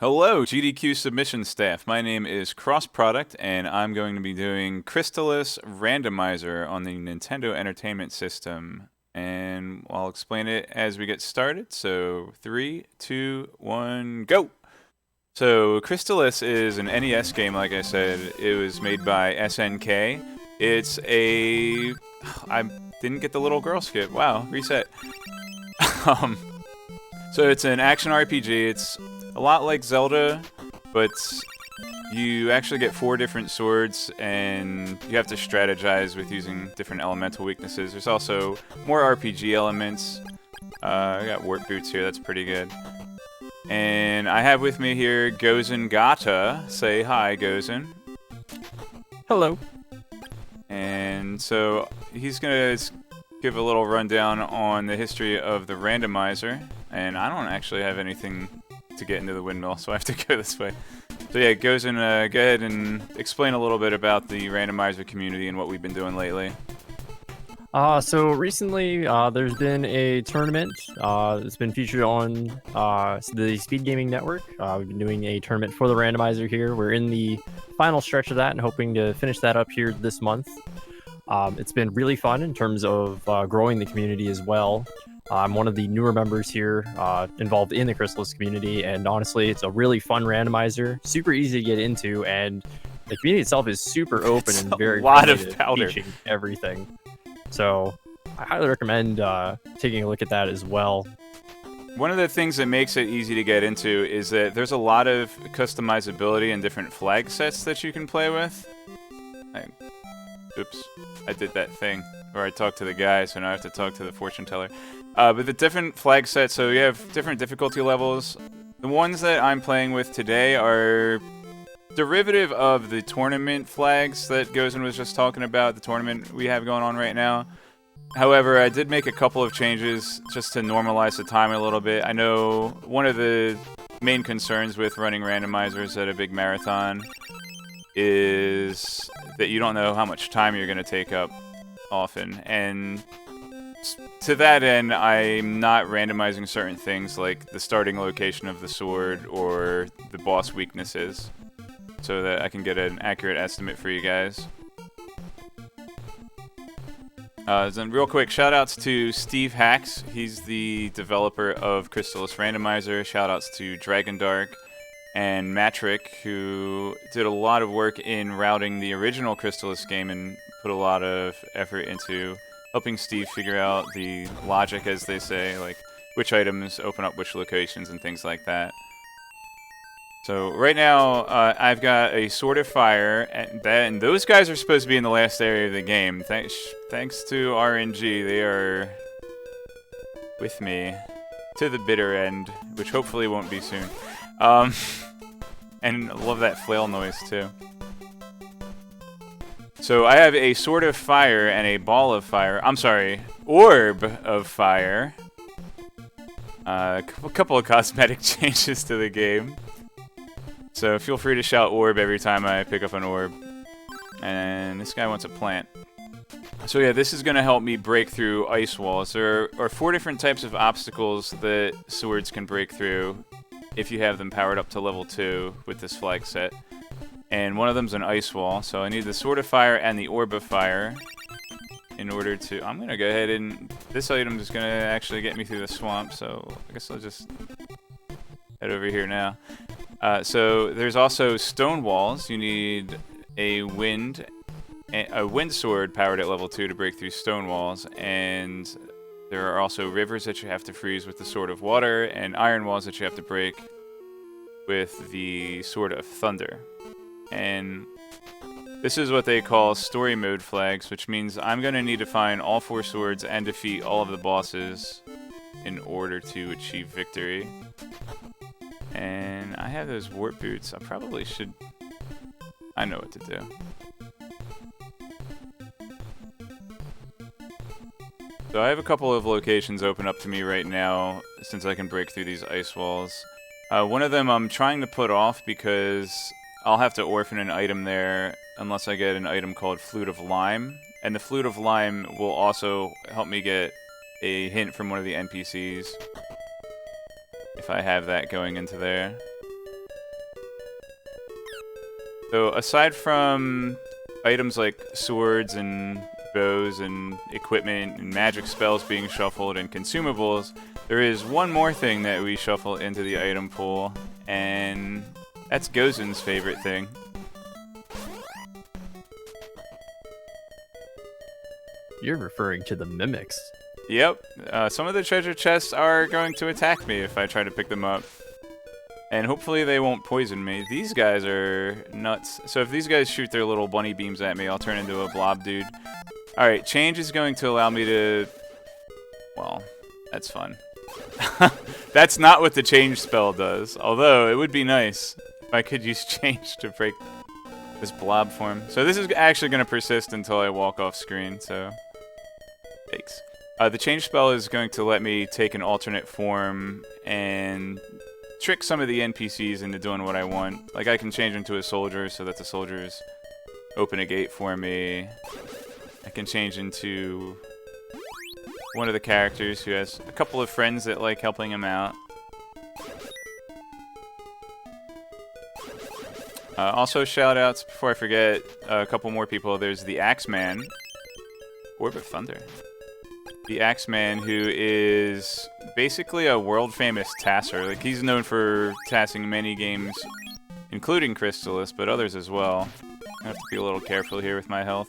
Hello, GDQ submission staff. My name is Cross Product, and I'm going to be doing Crystalis Randomizer on the Nintendo Entertainment System. And I'll explain it as we get started. So, 3, 2, 1, go! So, Crystalis is an NES game, like I said. It was made by SNK. It's a. I didn't get the little girl skip. Wow, reset. um, so, it's an action RPG. It's a lot like Zelda, but you actually get 4 different swords, and you have to strategize with using different elemental weaknesses. There's also more RPG elements. I got warp boots here, that's pretty good. And I have with me here Gozen Gata. Say hi, Gozen. Hello. And so he's going to give a little rundown on the history of the randomizer. And I don't actually have anything to get into the windmill, so I have to go this way. So yeah, Gozen, go ahead and explain a little bit about the randomizer community and what we've been doing lately. So recently, there's been a tournament. It's been featured on the Speed Gaming Network. We've been doing a tournament for the randomizer here. We're in the final stretch of that and hoping to finish that up here this month. It's been really fun in terms of growing the community as well. I'm one of the newer members here involved in the Crystalis community, and honestly, it's a really fun randomizer, super easy to get into, and the community itself is super open and very lot friendly of to powder. teaching everything. So I highly recommend taking a look at that as well. One of the things that makes it easy to get into is that there's a lot of customizability and different flag sets that you can play with. Oops, I did that thing where I talked to the guy, so now I have to talk to the fortune teller. But the different flag sets, so you have different difficulty levels. The ones that I'm playing with today are derivative of the tournament flags that Gozen was just talking about, the tournament we have going on right now. However, I did make a couple of changes just to normalize the time a little bit. I know one of the main concerns with running randomizers at a big marathon is that you don't know how much time you're going to take up often, and to that end, I'm not randomizing certain things like the starting location of the sword or the boss weaknesses, so that I can get an accurate estimate for you guys. Then real quick, shoutouts to Steve Hacks. He's the developer of Crystalis Randomizer. Shoutouts to Dragon Dark and Matrick, who did a lot of work in routing the original Crystalis game and put a lot of effort into helping Steve figure out the logic, as they say, like which items open up which locations and things like that. So right now, I've got a Sword of Fire, and those guys are supposed to be in the last area of the game. Thanks to RNG, they are with me to the bitter end, which hopefully won't be soon. And I love that flail noise too. So I have a Sword of Fire and a Ball of Fire. I'm sorry, Orb of Fire. A couple of cosmetic changes to the game. So feel free to shout orb every time I pick up an orb. And this guy wants a plant. So yeah, this is going to help me break through ice walls. There are 4 different types of obstacles that swords can break through if you have them powered up to level 2 with this flag set. And one of them's an ice wall, so I need the Sword of Fire and the Orb of Fire in order to... I'm going to go ahead and... This item is going to actually get me through the swamp, so I guess I'll just head over here now. So there's also stone walls. You need a wind sword powered at level 2 to break through stone walls, and there are also rivers that you have to freeze with the Sword of Water, and iron walls that you have to break with the Sword of Thunder. And this is what they call story mode flags, which means I'm going to need to find all 4 swords and defeat all of the bosses in order to achieve victory. And I have those warp boots. I probably should... I know what to do. So I have a couple of locations open up to me right now, since I can break through these ice walls. One of them I'm trying to put off because I'll have to orphan an item there unless I get an item called Flute of Lime. And the Flute of Lime will also help me get a hint from one of the NPCs if I have that going into there. So aside from items like swords and bows and equipment and magic spells being shuffled and consumables, there is one more thing that we shuffle into the item pool, and that's Gozen's favorite thing. You're referring to the mimics. Yep, some of the treasure chests are going to attack me if I try to pick them up. And hopefully they won't poison me. These guys are nuts. So if these guys shoot their little bunny beams at me, I'll turn into a blob dude. Alright, change is going to allow me to... Well, that's fun. That's not what the change spell does. Although, it would be nice if I could use change to break this blob form. So this is actually going to persist until I walk off screen, so... Thanks. The change spell is going to let me take an alternate form and trick some of the NPCs into doing what I want. Like, I can change into a soldier so that the soldiers open a gate for me. I can change into one of the characters who has a couple of friends that like helping him out. Also, shout-outs, before I forget, a couple more people. There's the Axeman. Orb of Thunder. The Axeman, who is basically a world-famous tasser. Like, he's known for tassing many games, including Crystalis, but others as well. I have to be a little careful here with my health.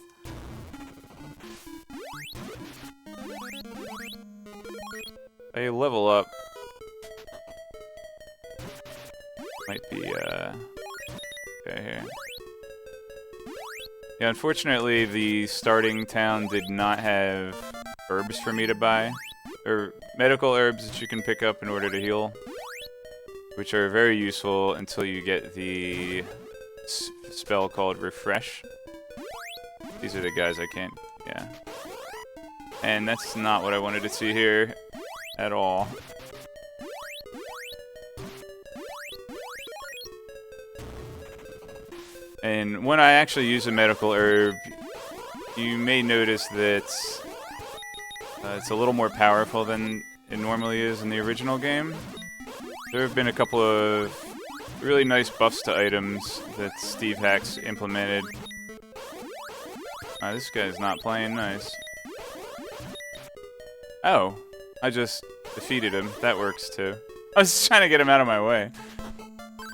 I level up. Might be, okay, here. Yeah, unfortunately, the starting town did not have herbs for me to buy, or medical herbs that you can pick up in order to heal, which are very useful until you get the spell called Refresh. These are the guys I can't, yeah. And that's not what I wanted to see here at all. And when I actually use a medical herb, you may notice that it's a little more powerful than it normally is in the original game. There have been a couple of really nice buffs to items that Steve Hacks implemented. This guy's not playing nice. Oh, I just defeated him. That works too. I was just trying to get him out of my way.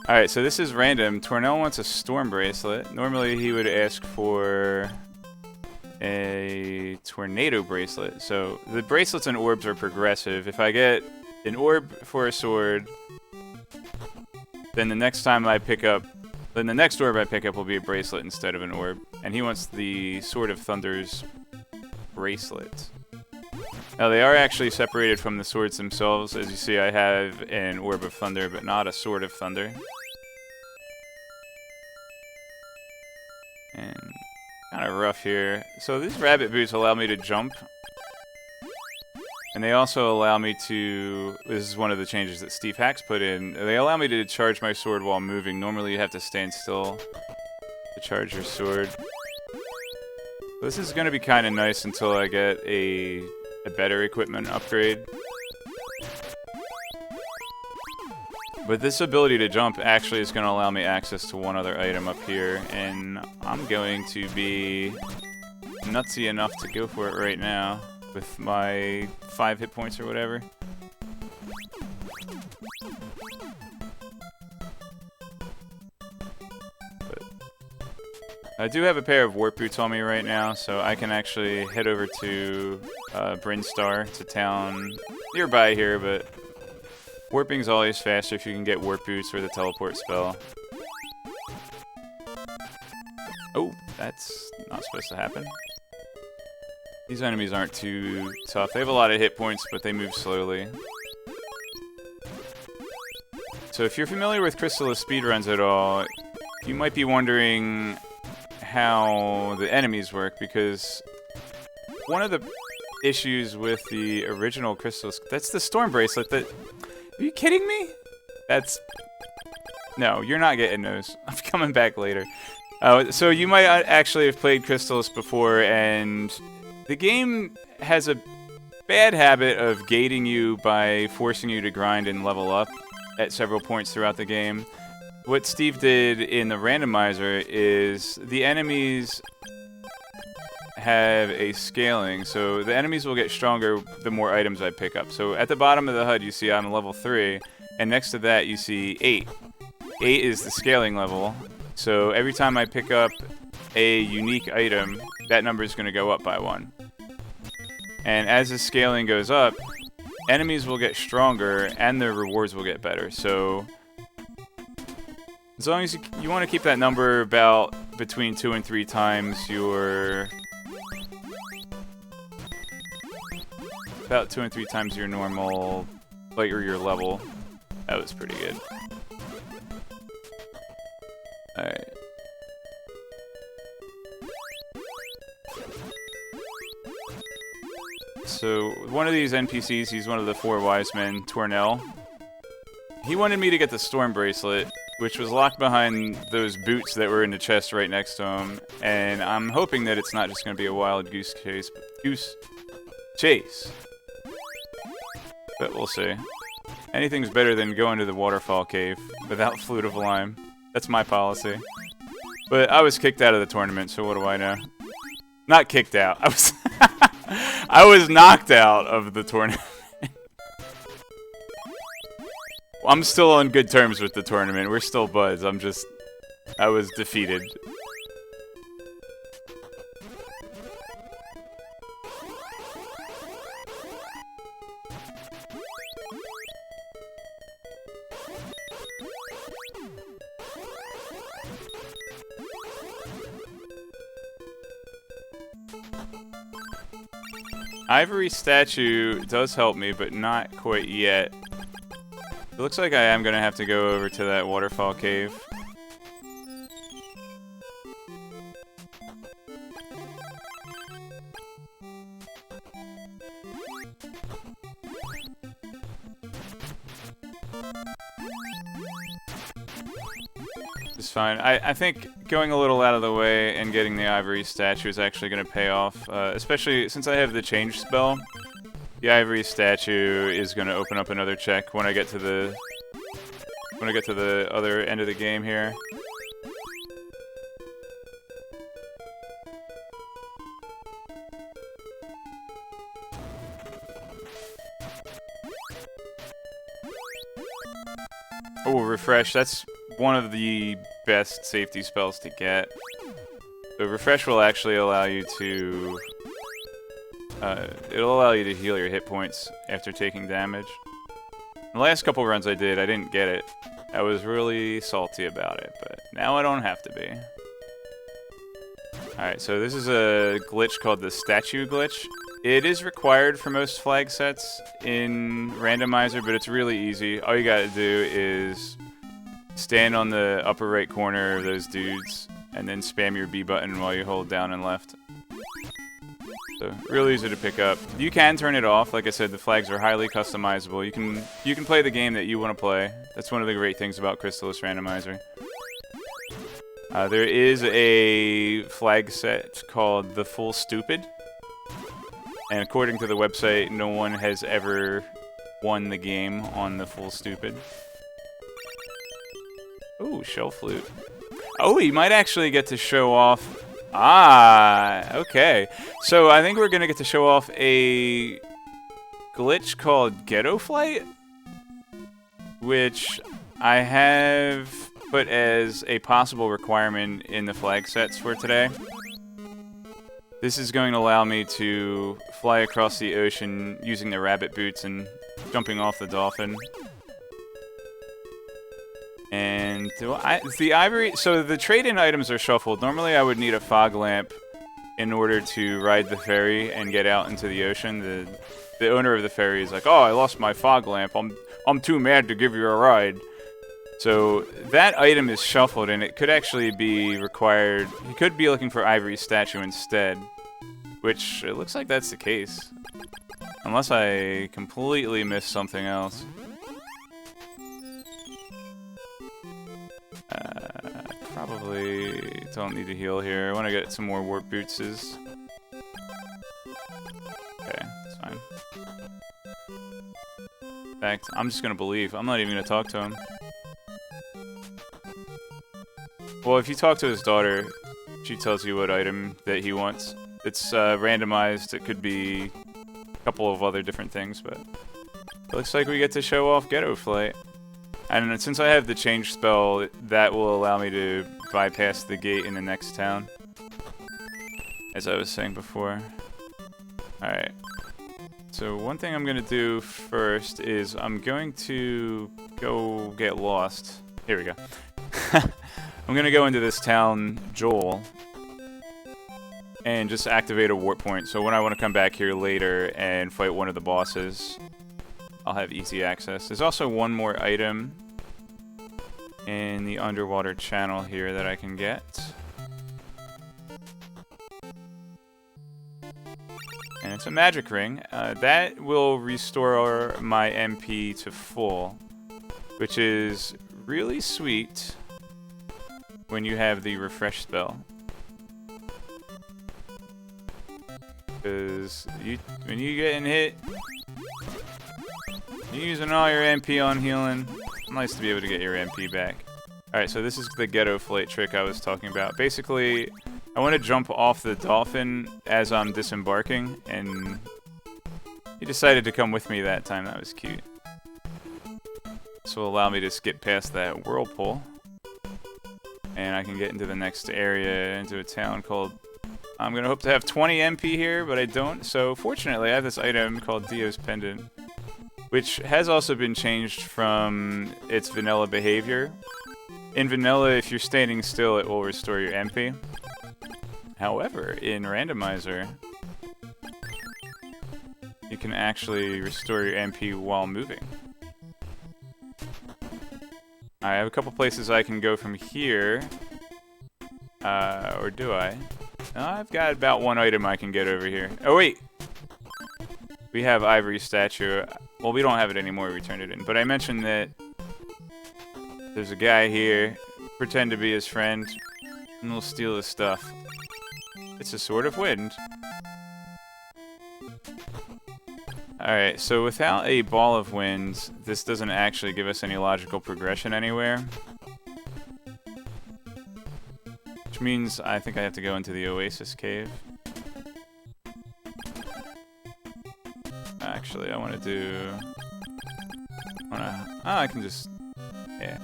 Alright, so this is random. Tornell wants a storm bracelet. Normally he would ask for a tornado bracelet. So the bracelets and orbs are progressive. If I get an orb for a sword, then the next time I pick up, then the next orb I pick up will be a bracelet instead of an orb. And he wants the Sword of Thunder's bracelet. Now they are actually separated from the swords themselves. As you see, I have an Orb of Thunder, but not a Sword of Thunder. And kind of rough here. So these rabbit boots allow me to jump. And they also allow me to, this is one of the changes that Steve Hacks put in, they allow me to charge my sword while moving. Normally you have to stand still to charge your sword. This is going to be kind of nice until I get a better equipment upgrade. But this ability to jump actually is going to allow me access to one other item up here, and I'm going to be nutsy enough to go for it right now with my 5 hit points or whatever. But I do have a pair of warp boots on me right now, so I can actually head over to Brinstar. It's a town nearby here, but warping's always faster if you can get warp boots or the teleport spell. Oh, that's not supposed to happen. These enemies aren't too tough. They have a lot of hit points, but they move slowly. So if you're familiar with Crystalis speedruns at all, you might be wondering how the enemies work, because one of the issues with the original Crystalis... That's the storm bracelet that... Are you kidding me? That's... No, you're not getting those. I'm coming back later. So you might actually have played Crystalis before, and the game has a bad habit of gating you by forcing you to grind and level up at several points throughout the game. what Steve did in the randomizer is the enemies have a scaling, so the enemies will get stronger the more items I pick up. So at the bottom of the HUD, you see I'm level 3, and next to that you see 8. 8 is the scaling level, so every time I pick up a unique item, that number is going to go up by 1. And as the scaling goes up, enemies will get stronger and their rewards will get better. So as long as you want to keep that number about between 2 and 3 times your normal, like, or your level. That was pretty good. Alright. So, one of these NPCs, he's one of the 4 wise men, Tornell. He wanted me to get the Storm Bracelet, which was locked behind those boots that were in the chest right next to him. And I'm hoping that it's not just going to be a wild goose chase. But we'll see. Anything's better than going to the waterfall cave without Flute of Lime. That's my policy. But I was kicked out of the tournament, so what do I know? Not kicked out. I was I was knocked out of the tournament. I'm still on good terms with the tournament. We're still buds. I was defeated. Ivory statue does help me, but not quite yet. It looks like I am going to have to go over to that waterfall cave. It's fine. I think going a little out of the way and getting the ivory statue is actually going to pay off, especially since I have the change spell. The ivory statue is going to open up another check when I get to the other end of the game here. Oh, refresh. That's one of the best safety spells to get. So refresh will actually allow you to it'll allow you to heal your hit points after taking damage. The last couple runs I did, I didn't get it. I was really salty about it, but now I don't have to be. Alright, so this is a glitch called the statue glitch. It is required for most flag sets in randomizer, but it's really easy. All you gotta do is stand on the upper right corner of those dudes and then spam your B button while you hold down and left. So, really easy to pick up. You can turn it off. Like I said, the flags are highly customizable. You can play the game that you want to play. That's one of the great things about Crystalis Randomizer. There is a flag set called the Full Stupid. And according to the website, no one has ever won the game on the Full Stupid. Ooh, shell flute. Oh, you might actually get to show off... Ah, okay. So I think we're going to get to show off a glitch called Ghetto Flight, which I have put as a possible requirement in the flag sets for today. This is going to allow me to fly across the ocean using the rabbit boots and jumping off the dolphin. And the ivory, so the trade-in items are shuffled. Normally I would need a fog lamp in order to ride the ferry and get out into the ocean. The owner of the ferry is like, "Oh, I lost my fog lamp. I'm too mad to give you a ride." So that item is shuffled, and it could actually be required. You could be looking for ivory statue instead, which it looks like that's the case, unless I completely missed something else. Probably don't need to heal here. I want to get some more warp bootses. Okay, that's fine. In fact, I'm just gonna believe. I'm not even gonna talk to him. Well, if you talk to his daughter, she tells you what item that he wants. It's randomized. It could be a couple of other different things, but it looks like we get to show off Ghetto Flight. And since I have the change spell, that will allow me to bypass the gate in the next town, as I was saying before. Alright. So one thing I'm going to do first is I'm going to go get lost. Here we go. I'm going to go into this town, Joel, and just activate a warp point. So when I want to come back here later and fight one of the bosses, I'll have easy access. There's also one more item in the underwater channel here that I can get. And it's a magic ring. That will restore my MP to full, which is really sweet when you have the refresh spell. Because when you getting hit, you're using all your MP on healing. Nice to be able to get your MP back. Alright, so this is the Ghetto Flight trick I was talking about. Basically, I want to jump off the dolphin as I'm disembarking, and he decided to come with me that time. That was cute. This will allow me to skip past that whirlpool, and I can get into the next area, into a town called... I'm going to hope to have 20 MP here, but I don't. So fortunately, I have this item called Dio's Pendant, which has also been changed from its vanilla behavior. In vanilla, if you're standing still, it will restore your MP. However, in Randomizer, you can actually restore your MP while moving. I have a couple places I can go from here. Or do I? No, I've got about one item I can get over here. Oh, wait! We have Ivory Statue. Well, we don't have it anymore, we turned it in. But I mentioned that there's a guy here, pretend to be his friend, and we'll steal his stuff. It's a Sword of Wind. Alright, so without a Ball of Wind, this doesn't actually give us any logical progression anywhere. Which means I think I have to go into the Oasis Cave. Actually, I want to do... I can just... Yeah.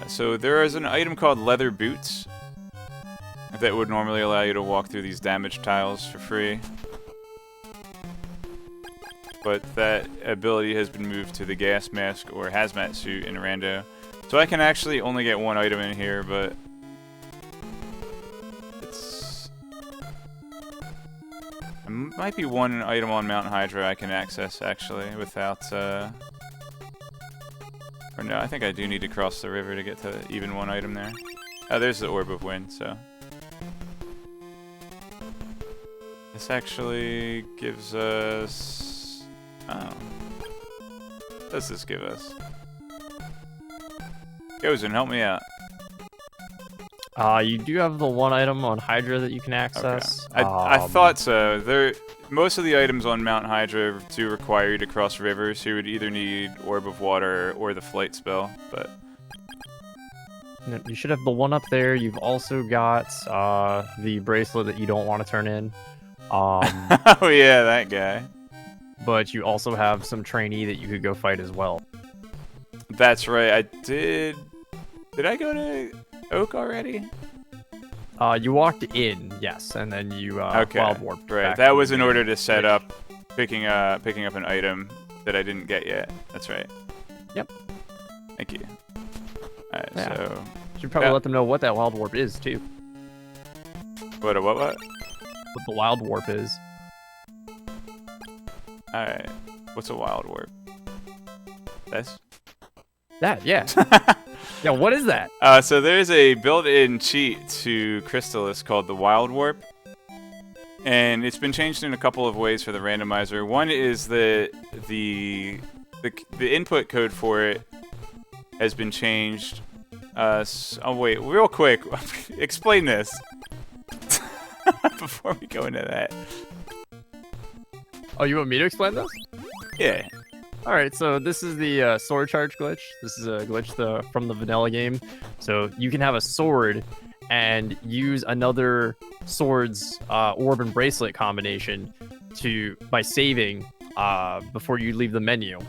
So there is an item called Leather Boots that would normally allow you to walk through these damaged tiles for free. But that ability has been moved to the gas mask or hazmat suit in Rando. So I can actually only get one item in here, but it's... There might be one item on Mount Hydra I can access, actually, without... Or no, I think I do need to cross the river to get to even one item there. Oh, there's the Orb of Wind, so... This actually gives us... Oh. What does this give us? Gozen, help me out. You do have the one item on Hydra that you can access. Okay. I thought so. Most of the items on Mount Hydra do require you to cross rivers, so you would either need Orb of Water or the Flight spell, but... You should have the one up there. You've also got the bracelet that you don't want to turn in. Oh yeah, that guy. But you also have some trainee that you could go fight as well. That's right, I did... Did I go to Oak already? You walked in, yes, and then you wild warped. Right, that was in order to set up picking up an item that I didn't get yet. That's right. Yep. Thank you. Alright, yeah. so... You should probably let them know what that wild warp is, too. What? What the wild warp is. Alright. What's a wild warp? This? That, yeah. Yeah, what is that? So there's a built-in cheat to Crystalis called the Wild Warp. And it's been changed in a couple of ways for the randomizer. One is that the input code for it has been changed. Oh wait, real quick, explain this before we go into that. Oh, you want me to explain this? Yeah. All right, so this is the sword charge glitch. This is a glitch from the vanilla game. So you can have a sword and use another sword's orb and bracelet combination by saving before you leave the menu,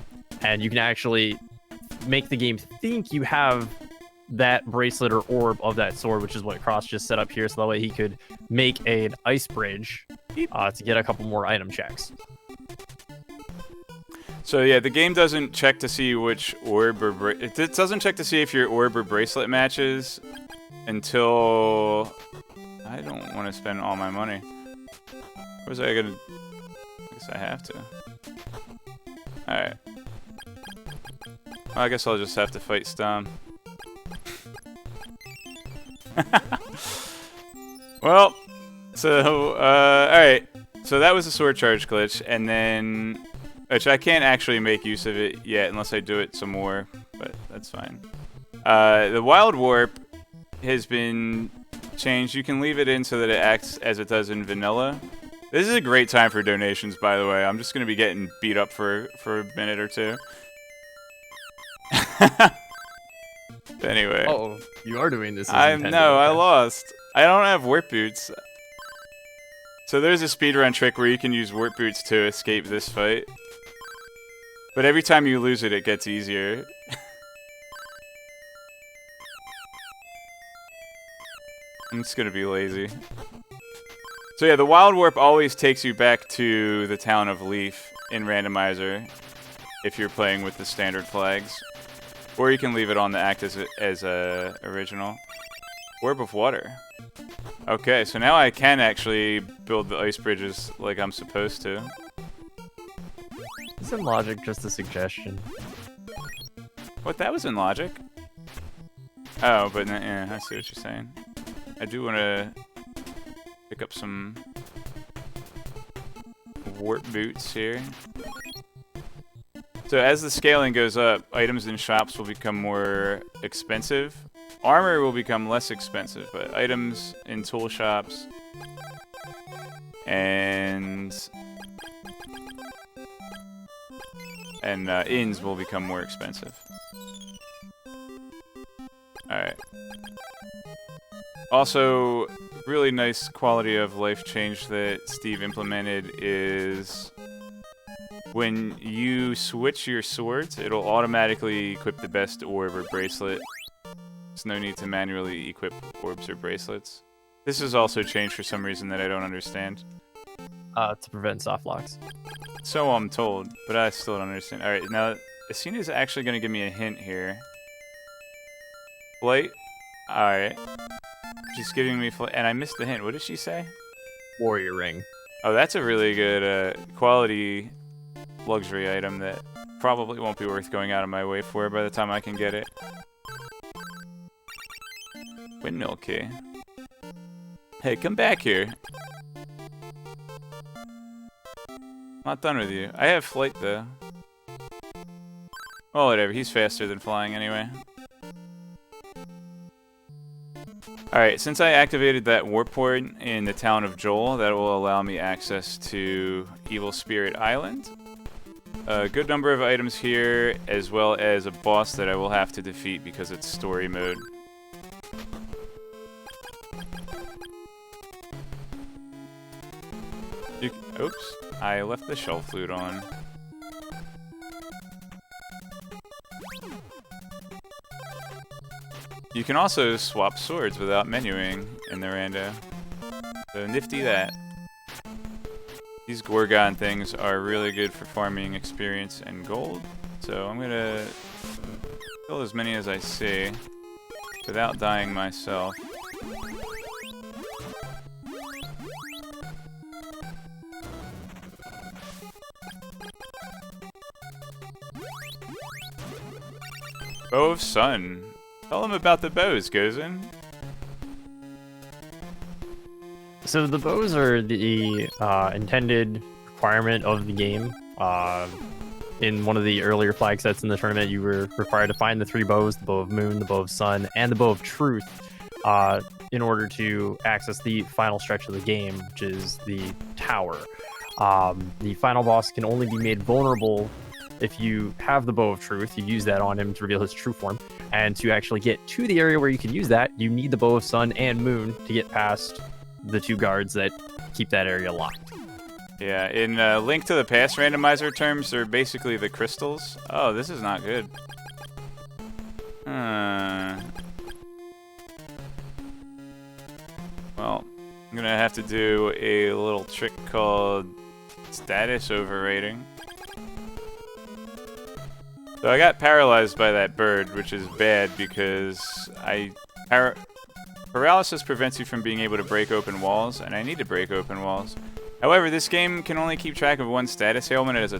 and you can actually make the game think you have that bracelet or orb of that sword, which is what Cross just set up here. So that way he could make an ice bridge to get a couple more item checks. So yeah, the game doesn't check to see which orb or it doesn't check to see if your orb or bracelet matches until I don't want to spend all my money. Or was I gonna? I guess I have to. All right. Well, I guess I'll just have to fight Stom. Well, so all right. So that was a sword charge glitch, and then. Which I can't actually make use of it yet unless I do it some more, but that's fine. The Wild Warp has been changed. You can leave it in so that it acts as it does in vanilla. This is a great time for donations, by the way. I'm just going to be getting beat up for a minute or two. Anyway. Oh, you are doing this. I lost. I don't have warp boots. So there's a speedrun trick where you can use warp boots to escape this fight. But every time you lose it, it gets easier. I'm just gonna be lazy. So yeah, the Wild Warp always takes you back to the town of Leaf in Randomizer if you're playing with the standard flags. Or you can leave it on the act as a original. Orb of Water. Okay, so now I can actually build the ice bridges like I'm supposed to. Isn't logic just a suggestion? What, that was in logic? Oh, but yeah, I see what you're saying. I do want to pick up some warp boots here. So as the scaling goes up, items in shops will become more expensive. Armor will become less expensive, but items in tool shops and inns will become more expensive. Alright. Also, really nice quality of life change that Steve implemented is when you switch your swords, it'll automatically equip the best orb or bracelet. There's no need to manually equip orbs or bracelets. This is also changed for some reason that I don't understand. To prevent soft locks. So I'm told, but I still don't understand. Alright, now, Asina's actually going to give me a hint here. Flight? Alright. She's giving me flight, and I missed the hint. What did she say? Warrior ring. Oh, that's a really good quality luxury item that probably won't be worth going out of my way for by the time I can get it. Windmill key. Hey, come back here. Not done with you. I have flight, though. Well, whatever. He's faster than flying anyway. Alright, since I activated that warp port in the town of Joel, that will allow me access to Evil Spirit Island. A good number of items here, as well as a boss that I will have to defeat because it's story mode. Oops, I left the shell flute on. You can also swap swords without menuing in the rando. So nifty that. These Gorgon things are really good for farming experience and gold. So I'm gonna kill as many as I see without dying myself. Bow of Sun. Tell them about the bows, Gozen. So the bows are the intended requirement of the game. In one of the earlier flag sets in the tournament, you were required to find the 3 bows, the Bow of Moon, the Bow of Sun, and the Bow of Truth, in order to access the final stretch of the game, which is the tower. The final boss can only be made vulnerable if you have the Bow of Truth, you use that on him to reveal his true form. And to actually get to the area where you can use that, you need the Bow of Sun and Moon to get past the 2 guards that keep that area locked. Yeah, in Link to the Past randomizer terms, they're basically the crystals. Oh, this is not good. Well, I'm gonna have to do a little trick called status overrating. So I got paralyzed by that bird, which is bad because paralysis prevents you from being able to break open walls, and I need to break open walls. However, this game can only keep track of 1 status ailment at a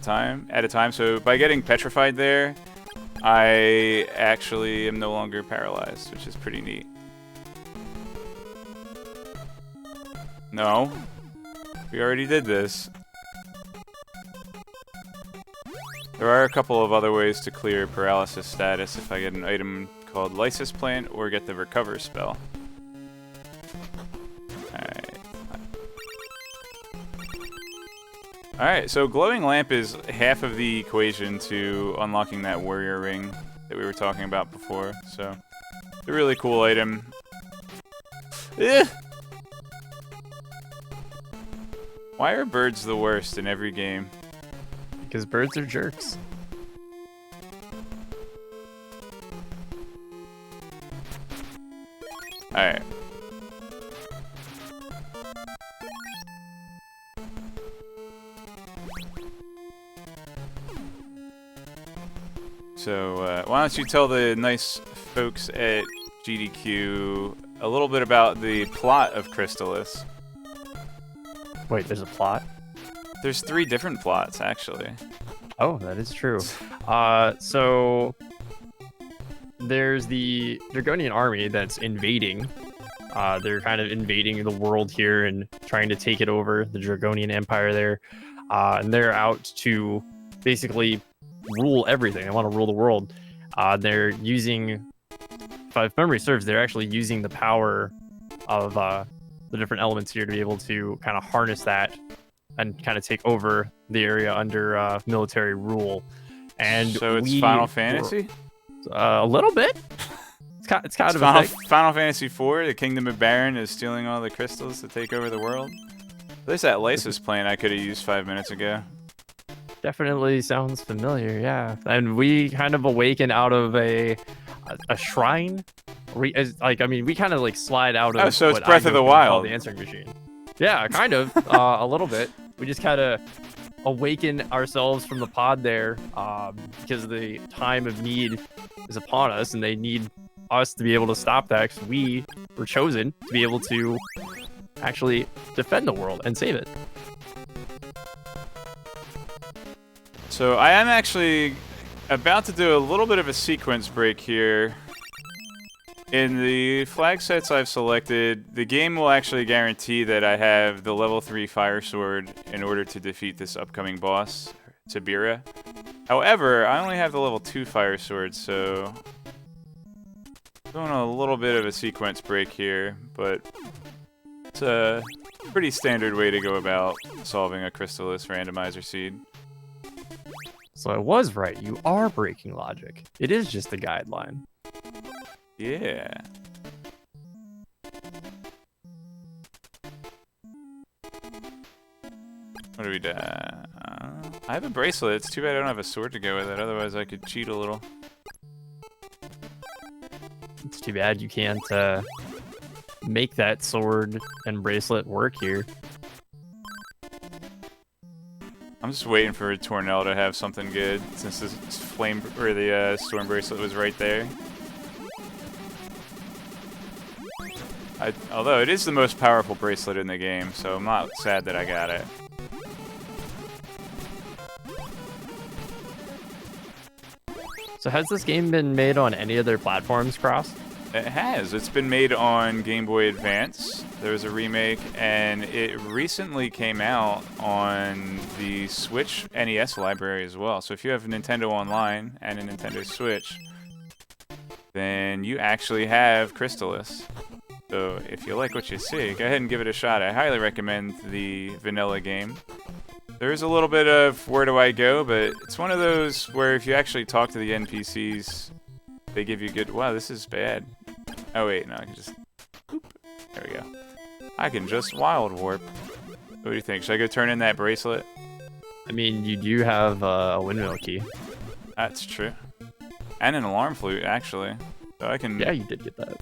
time. So by getting petrified there, I actually am no longer paralyzed, which is pretty neat. No, we already did this. There are a couple of other ways to clear paralysis status if I get an item called Lysis Plant or get the Recover spell. Alright, so Glowing Lamp is half of the equation to unlocking that Warrior Ring that we were talking about before, so it's a really cool item. Ugh! Why are birds the worst in every game? Because birds are jerks. Alright. So, why don't you tell the nice folks at SGDQ a little bit about the plot of Crystalis? Wait, there's a plot? There's 3 different plots, actually. Oh, that is true. So there's the Dragonian army that's invading. They're kind of invading the world here and trying to take it over, the Dragonian Empire there. And they're out to basically rule everything. They want to rule the world. They're using, if memory serves, they're actually using the power of the different elements here to be able to kind of harness that and kind of take over the area under military rule. And so it's Final Fantasy? A little bit. It's kind of Final Fantasy IV, the Kingdom of Baron is stealing all the crystals to take over the world. There's that Lysis Plant I could have used 5 minutes ago. Definitely sounds familiar, yeah. And we kind of awaken out of a shrine. We kind of like slide out of. Oh, so it's Breath of the Wild, the answering machine. Yeah, kind of, a little bit. We just kind of awaken ourselves from the pod there, because the time of need is upon us, and they need us to be able to stop that. Because we were chosen to be able to actually defend the world and save it. So I am actually about to do a little bit of a sequence break here. In the flag sets I've selected, the game will actually guarantee that I have the level 3 Fire Sword in order to defeat this upcoming boss, Tibira. However, I only have the level 2 Fire Sword, so doing a little bit of a sequence break here, but it's a pretty standard way to go about solving a Crystalis randomizer seed. So I was right. You are breaking logic. It is just a guideline. Yeah. What do we do? I have a bracelet. It's too bad I don't have a sword to go with it. Otherwise, I could cheat a little. It's too bad you can't make that sword and bracelet work here. I'm just waiting for Tornell to have something good, since this flame or the storm bracelet was right there. Although it is the most powerful bracelet in the game, so I'm not sad that I got it. So has this game been made on any other platforms, Cross? It has. It's been made on Game Boy Advance. There was a remake, and it recently came out on the Switch NES library as well. So if you have a Nintendo Online and a Nintendo Switch, then you actually have Crystalis. So if you like what you see, go ahead and give it a shot. I highly recommend the vanilla game. There's a little bit of where do I go, but it's one of those where if you actually talk to the NPCs, they give you good... Wow, this is bad. Oh, wait, no, I can just... Boop. There we go. I can just wild warp. What do you think? Should I go turn in that bracelet? I mean, you do have a windmill key. That's true. And an alarm flute, actually. So I can... Yeah, you did get that.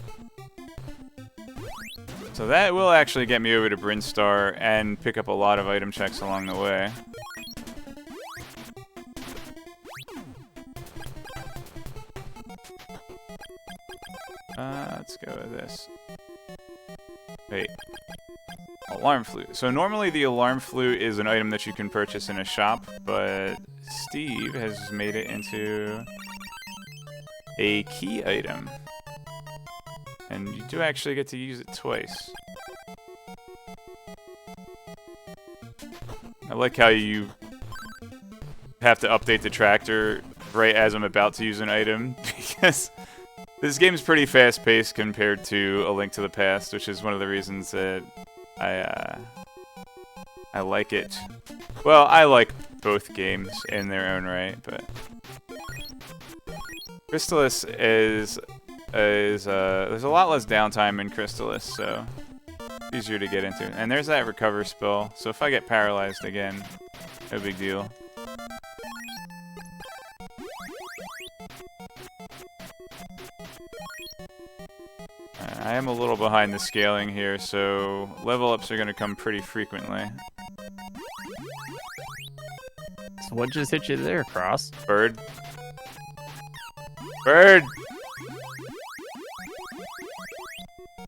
So that will actually get me over to Brinstar and pick up a lot of item checks along the way. Let's go with this. Wait. Alarm flute. So normally the alarm flute is an item that you can purchase in a shop, but Steve has made it into a key item. And you do actually get to use it twice. I like how you have to update the tractor right as I'm about to use an item, because this game's pretty fast-paced compared to A Link to the Past, which is one of the reasons that I like it. Well, I like both games in their own right, but Crystalis is there's a lot less downtime in Crystalis, so it's easier to get into. And there's that recover spell, so if I get paralyzed again, no big deal. I am a little behind the scaling here, so level ups are going to come pretty frequently. So what just hit you there, Cross? Bird. Bird!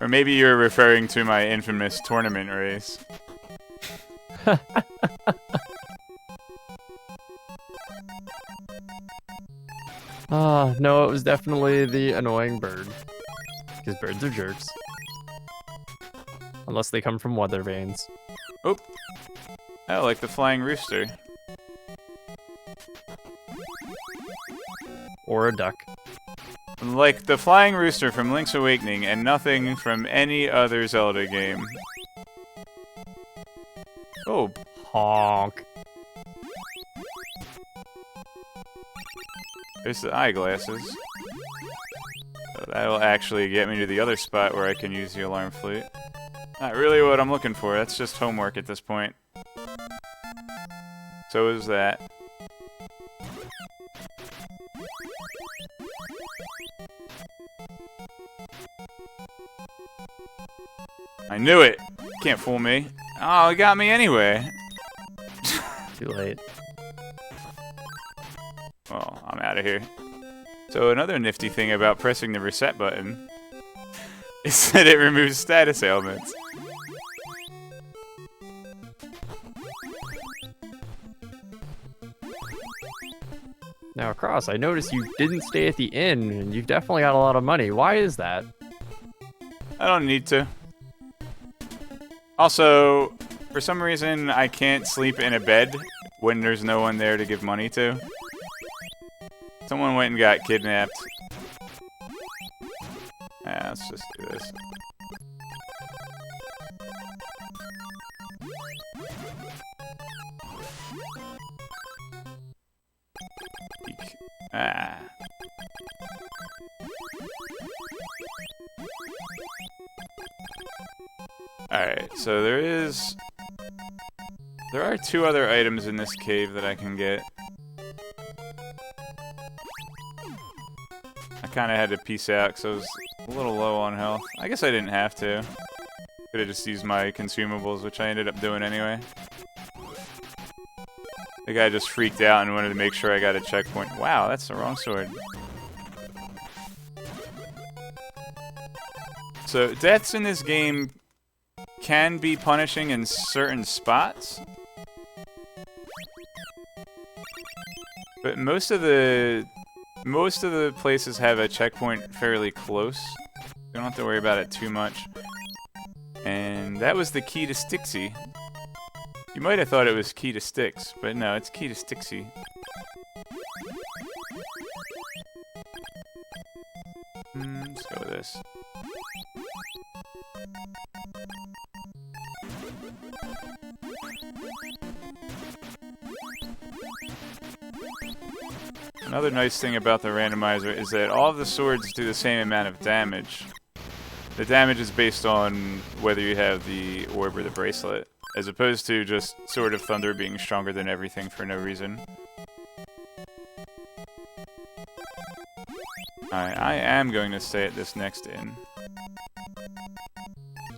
Or maybe you're referring to my infamous tournament race. No, it was definitely the annoying bird. Because birds are jerks. Unless they come from weather vanes. Oh! Oh, like the flying rooster. Or a duck. Like the flying rooster from Link's Awakening and nothing from any other Zelda game. Oh. Honk. There's the eyeglasses. So that'll actually get me to the other spot where I can use the alarm flute. Not really what I'm looking for, that's just homework at this point. So is that. I knew it! Can't fool me. Oh, it got me anyway. Too late. Well, I'm out of here. So another nifty thing about pressing the reset button is that it removes status ailments. Now, Cross, I noticed you didn't stay at the inn, and you've definitely got a lot of money. Why is that? I don't need to. Also, for some reason, I can't sleep in a bed when there's no one there to give money to. Someone went and got kidnapped. Let's just do this. Eek. Ah. Alright, so there are two other items in this cave that I can get. I kind of had to peace out because I was a little low on health. I guess I didn't have to. Could have just used my consumables, which I ended up doing anyway. The guy just freaked out and wanted to make sure I got a checkpoint. Wow, that's the wrong sword. So, deaths in this game can be punishing in certain spots. But most of the places have a checkpoint fairly close. You don't have to worry about it too much. And that was the key to Stixie. You might have thought it was key to Styx, but no, it's key to Stixie. Let's go with this. Another nice thing about the randomizer is that all of the swords do the same amount of damage. The damage is based on whether you have the orb or the bracelet, as opposed to just Sword of Thunder being stronger than everything for no reason. Alright, I am going to stay at this next inn.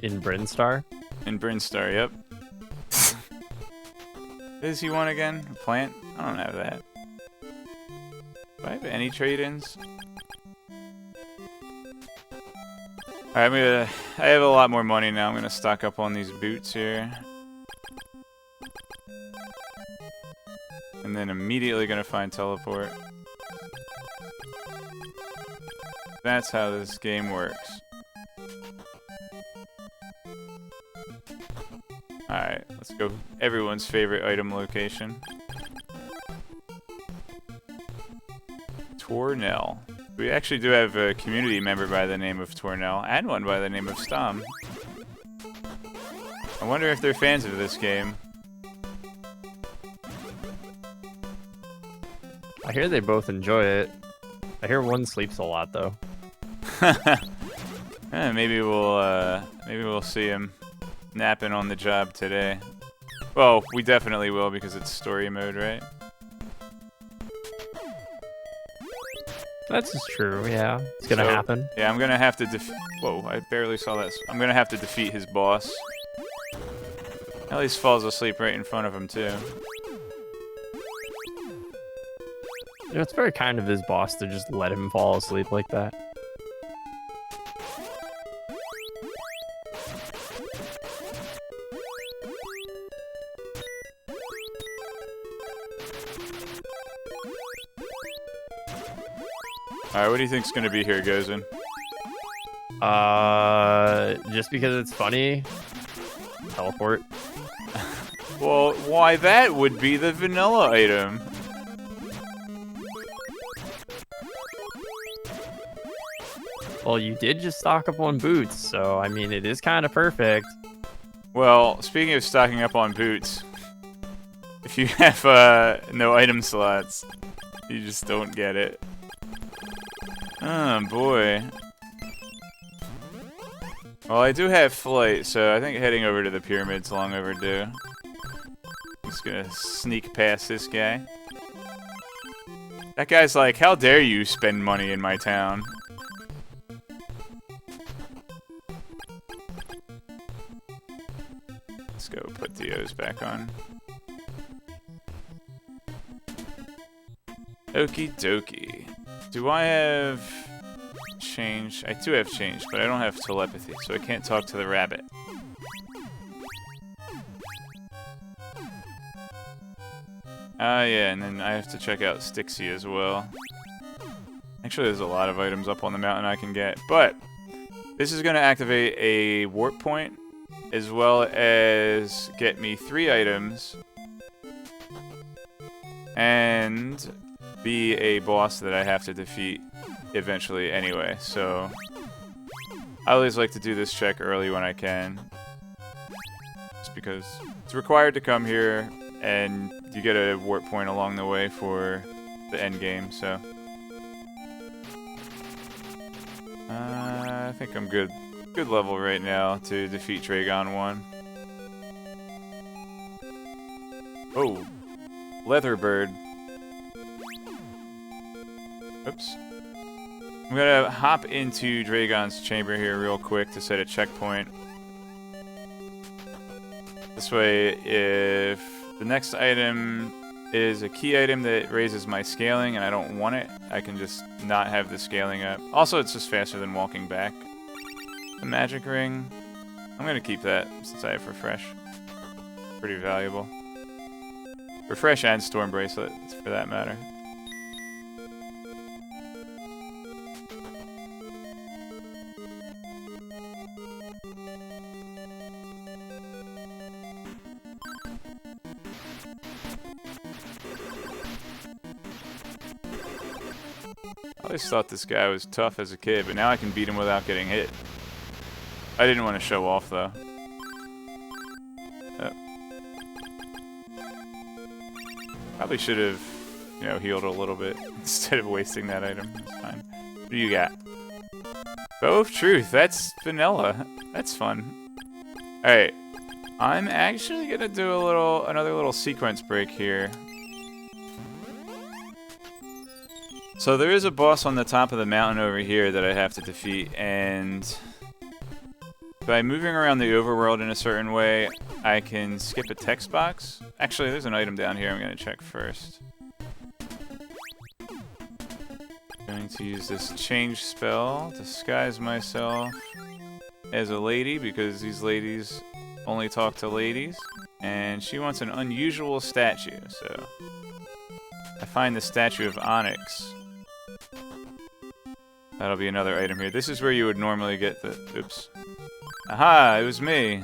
In Brinstar? In Brinstar, yep. What does he want again? A plant? I don't have that. Do I have any trade-ins? Alright, I have a lot more money now. I'm gonna stock up on these boots here. And then immediately gonna find teleport. That's how this game works. Alright, let's go. Everyone's favorite item location. Tornell. We actually do have a community member by the name of Tornell, and one by the name of Stom. I wonder if they're fans of this game. I hear they both enjoy it. I hear one sleeps a lot, though. Maybe we'll see him napping on the job today. Well, we definitely will because it's story mode, right? That's just true, yeah. It's gonna happen. Yeah, I'm gonna have to whoa, I barely saw that. I'm gonna have to defeat his boss. At least falls asleep right in front of him, too. You know, it's very kind of his boss to just let him fall asleep like that. Alright, what do you think's gonna be here, Gozen? Just because it's funny, teleport. Well, why that would be the vanilla item. Well, you did just stock up on boots, so I mean, it is kind of perfect. Well, speaking of stocking up on boots, if you have no item slots, you just don't get it. Oh boy. Well, I do have flight, so I think heading over to the pyramid's long overdue. I'm just gonna sneak past this guy. That guy's like, how dare you spend money in my town? Let's go put Dio's back on. Okie dokie. Do I have change? I do have change, but I don't have telepathy, so I can't talk to the rabbit. Yeah, and then I have to check out Stixie as well. Actually, there's a lot of items up on the mountain I can get, but this is going to activate a warp point, as well as get me 3 items, and be a boss that I have to defeat eventually anyway, so I always like to do this check early when I can, just because it's required to come here, and you get a warp point along the way for the end game, so I think I'm good level right now to defeat Dragon 1. Oh, Leatherbird. Oops. I'm gonna hop into Dragon's chamber here real quick to set a checkpoint. This way, if the next item is a key item that raises my scaling and I don't want it, I can just not have the scaling up. Also, it's just faster than walking back. The magic ring, I'm gonna keep that since I have refresh. Pretty valuable. Refresh and storm bracelet, for that matter. I always thought this guy was tough as a kid, but now I can beat him without getting hit. I didn't want to show off, though. Probably should have, you know, healed a little bit instead of wasting that item. It's fine. What do you got? Bow of Truth. That's vanilla. That's fun. All right. I'm actually gonna do another little sequence break here. So there is a boss on the top of the mountain over here that I have to defeat, and by moving around the overworld in a certain way, I can skip a text box. Actually, there's an item down here I'm gonna check first. Going to use this change spell, disguise myself as a lady because these ladies only talk to ladies, and she wants an unusual statue, so I find the statue of Onyx. That'll be another item here. This is where you would normally get the... Oops. Aha! It was me!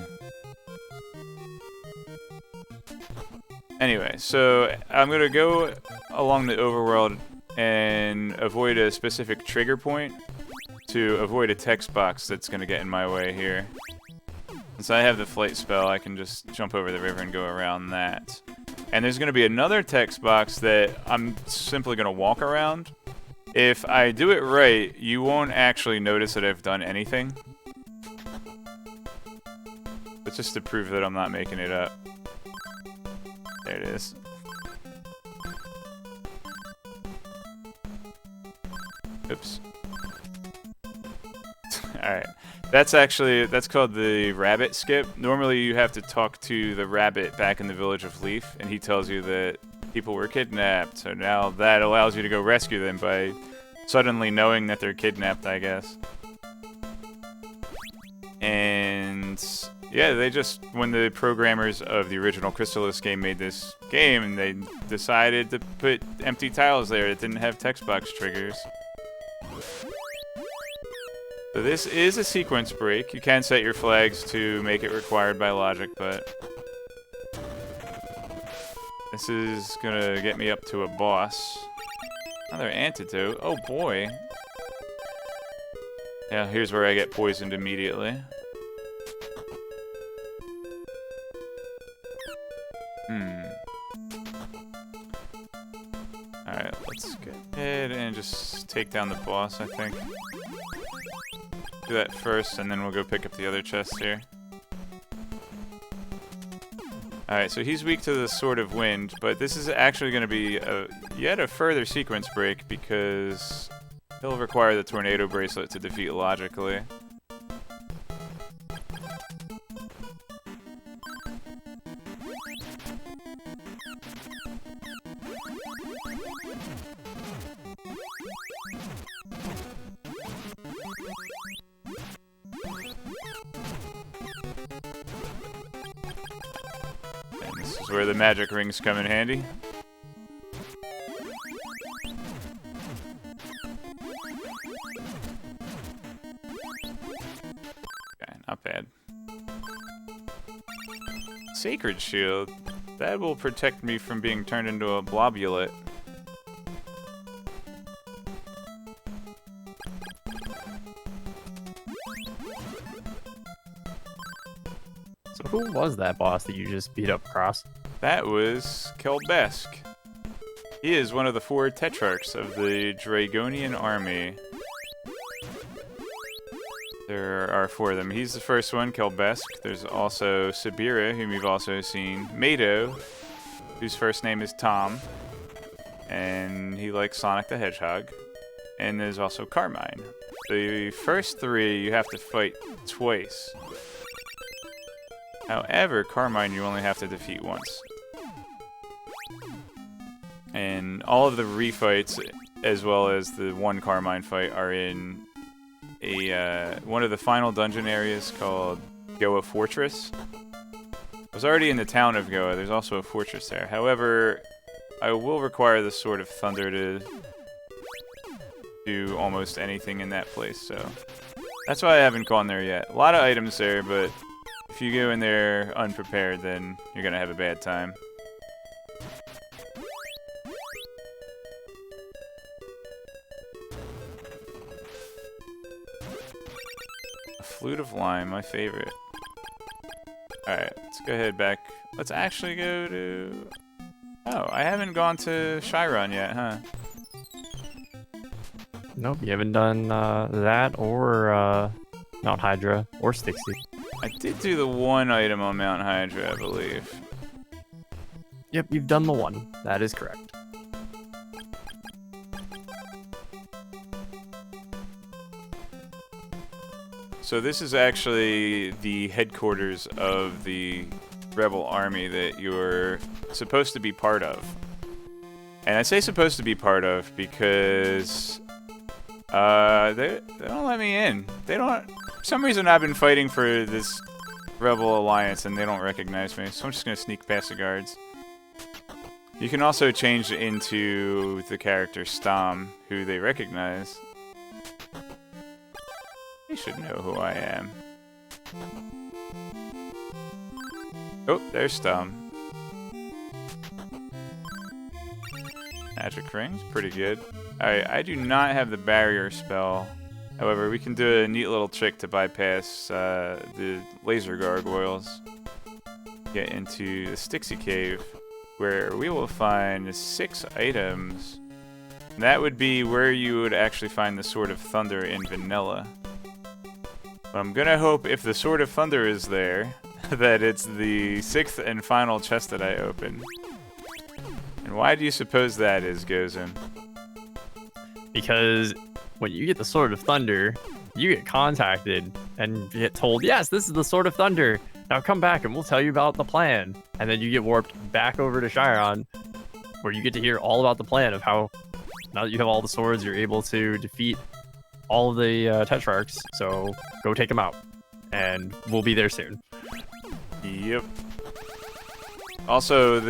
Anyway, so I'm gonna go along the overworld and avoid a specific trigger point to avoid a text box that's gonna get in my way here. Since I have the flight spell, I can just jump over the river and go around that. And there's gonna be another text box that I'm simply gonna walk around. If I do it right, you won't actually notice that I've done anything. But just to prove that I'm not making it up. There it is. Oops. Alright. That's called the rabbit skip. Normally you have to talk to the rabbit back in the village of Leaf, and he tells you that people were kidnapped, so now that allows you to go rescue them by suddenly knowing that they're kidnapped, I guess. And yeah, when the programmers of the original Crystalis game made this game, they decided to put empty tiles there that didn't have text box triggers. So this is a sequence break. You can set your flags to make it required by logic, but this is gonna get me up to a boss. Another antidote. Oh boy. Yeah, here's where I get poisoned immediately. Alright, let's go ahead and just take down the boss, I think. Do that first, and then we'll go pick up the other chest here. Alright, so he's weak to the Sword of Wind, but this is actually going to be yet a further sequence break because he'll require the Tornado Bracelet to defeat logically. Where the magic rings come in handy. Okay, not bad. Sacred Shield. That will protect me from being turned into a blobulate. So who was that boss that you just beat up, Cross? That was Kelbesk. He is one of the 4 Tetrarchs of the Dragonian army. There are 4 of them. He's the first one, Kelbesk. There's also Sabira, whom you've also seen. Mado, whose first name is Tom. And he likes Sonic the Hedgehog. And there's also Carmine. The first 3 you have to fight twice. However, Carmine you only have to defeat once. And all of the refights, as well as the one Carmine fight, are in a one of the final dungeon areas called Goa Fortress. I was already in the town of Goa. There's also a fortress there. However, I will require the Sword of Thunder to do almost anything in that place, so that's why I haven't gone there yet. A lot of items there, but if you go in there unprepared, then you're gonna have a bad time. A Flute of Lime, my favorite. Alright, let's go ahead back. Let's actually go to... Oh, I haven't gone to Chiron yet, huh? Nope, you haven't done that or Mount Hydra or Stixie. I did do the one item on Mount Hydra, I believe. Yep, you've done the one. That is correct. So this is actually the headquarters of the rebel army that you're supposed to be part of. And I say supposed to be part of because they don't let me in. They don't. For some reason I've been fighting for this rebel alliance and they don't recognize me. So I'm just gonna sneak past the guards. You can also change into the character Stom, who they recognize. They should know who I am. Oh, there's Stom. Magic rings, pretty good. Alright, I do not have the barrier spell. However, we can do a neat little trick to bypass the laser gargoyles. Get into the Stixie Cave, where we will find 6 items. That would be where you would actually find the Sword of Thunder in vanilla. But I'm gonna hope if the Sword of Thunder is there, that it's the 6th and final chest that I open. And why do you suppose that is, Gozen? Because when you get the Sword of Thunder, you get contacted and get told, yes, this is the Sword of Thunder. Now come back and we'll tell you about the plan. And then you get warped back over to Chiron, where you get to hear all about the plan of how, now that you have all the swords, you're able to defeat all of the Tetrarchs. So go take them out. And we'll be there soon. Yep. Also,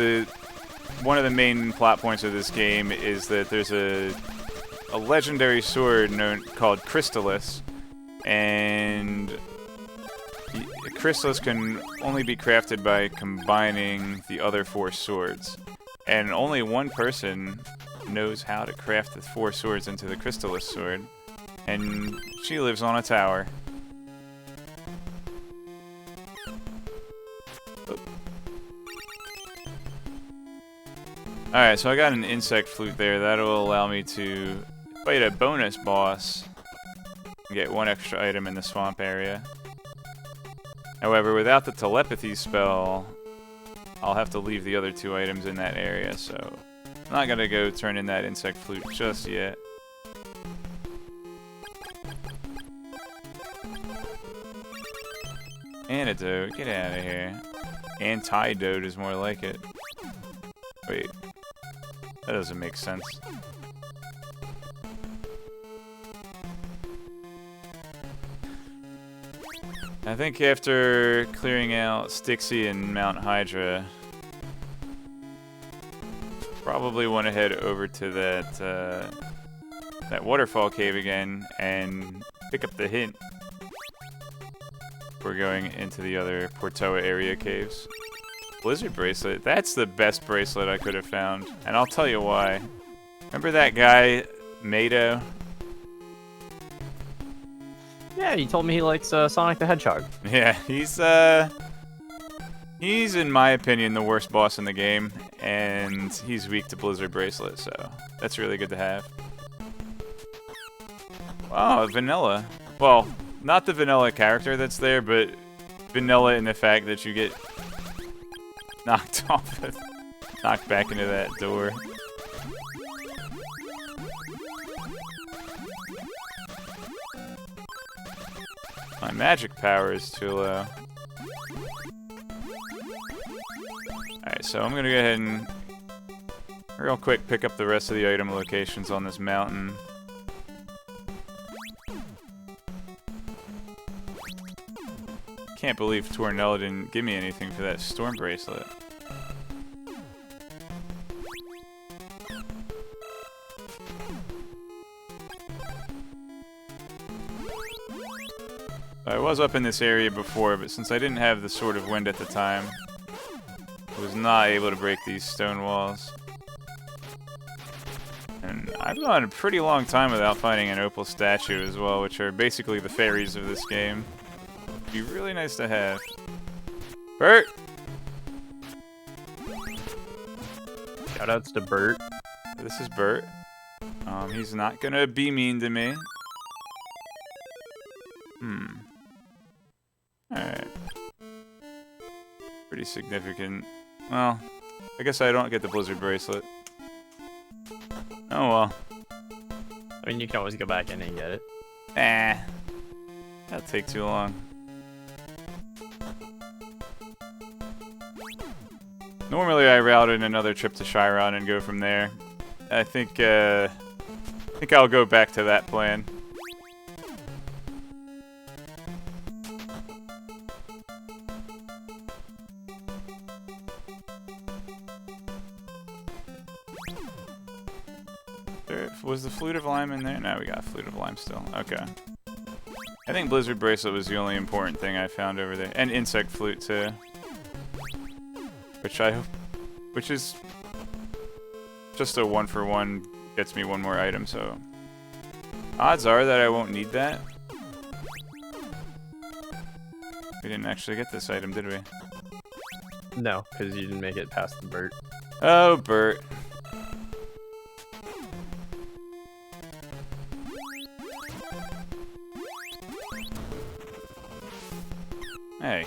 one of the main plot points of this game is that there's a legendary sword called Crystalis, and Crystalis can only be crafted by combining the other 4 swords, and only one person knows how to craft the 4 swords into the Crystalis sword, and she lives on a tower. Alright, so I got an insect flute there. That'll allow me to fight a bonus boss and get 1 extra item in the swamp area. However, without the telepathy spell, I'll have to leave the other 2 items in that area, so I'm not gonna go turn in that insect flute just yet. Antidote, get out of here. Antidote is more like it. Wait. That doesn't make sense. I think after clearing out Stixie and Mount Hydra, probably want to head over to that waterfall cave again and pick up the hint. We're going into the other Portoa area caves. Blizzard bracelet. That's the best bracelet I could have found. And I'll tell you why. Remember that guy, Mado? Yeah, he told me he likes Sonic the Hedgehog. Yeah, he's in my opinion the worst boss in the game, and he's weak to Blizzard bracelet, so that's really good to have. Oh, vanilla. Well, not the vanilla character that's there, but vanilla in the fact that you get knocked off, knocked back into that door. My magic power is too low. Alright, so I'm gonna go ahead and real quick pick up the rest of the item locations on this mountain. Can't believe Tornella didn't give me anything for that storm bracelet. I was up in this area before, but since I didn't have the Sword of Wind at the time, I was not able to break these stone walls. And I've gone a pretty long time without finding an opal statue as well, which are basically the fairies of this game. Be really nice to have. Shoutouts to Bert. This is Bert. He's not gonna be mean to me. Alright. Pretty significant. Well, I guess I don't get the Blizzard bracelet. Oh well. I mean, you can always go back in and get it. That'll take too long. Normally I route in another trip to Chiron and go from there. I think I'll go back to that plan. Was the Flute of Lime in there? No, we got Flute of Lime still. Okay. I think Blizzard Bracelet was the only important thing I found over there. And Insect Flute too. Which is just a 1-for-1, gets me one more item, so odds are that I won't need that. We didn't actually get this item, did we? No, because you didn't make it past the Bert. Oh, Bert. Hey.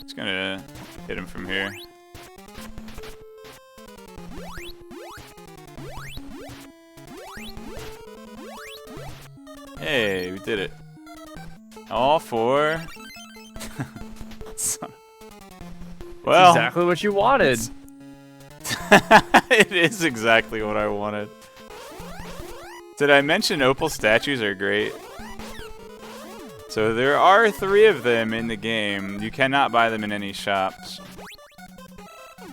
Just gonna hit him from here. Hey, we did it. All for... Well, exactly what you wanted. It is exactly what I wanted. Did I mention opal statues are great? So there are 3 of them in the game. You cannot buy them in any shops.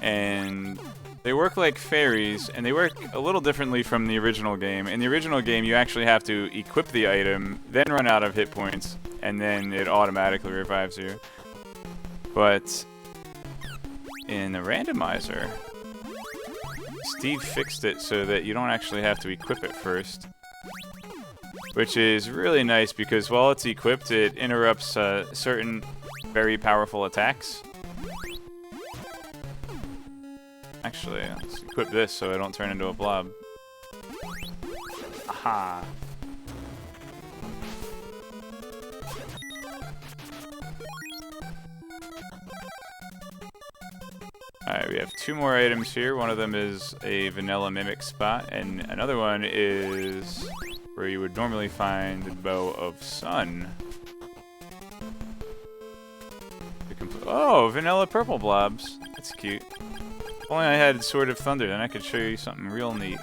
And they work like fairies, and they work a little differently from the original game. In the original game, you actually have to equip the item, then run out of hit points, and then it automatically revives you. But in the randomizer, Steve fixed it so that you don't actually have to equip it first. Which is really nice because while it's equipped, it interrupts certain very powerful attacks. Actually, let's equip this so I don't turn into a blob. Aha! Alright, we have 2 more items here. One of them is a vanilla mimic spot, and another one is where you would normally find the Bow of Sun. Oh, vanilla purple blobs. That's cute. If only I had Sword of Thunder, then I could show you something real neat.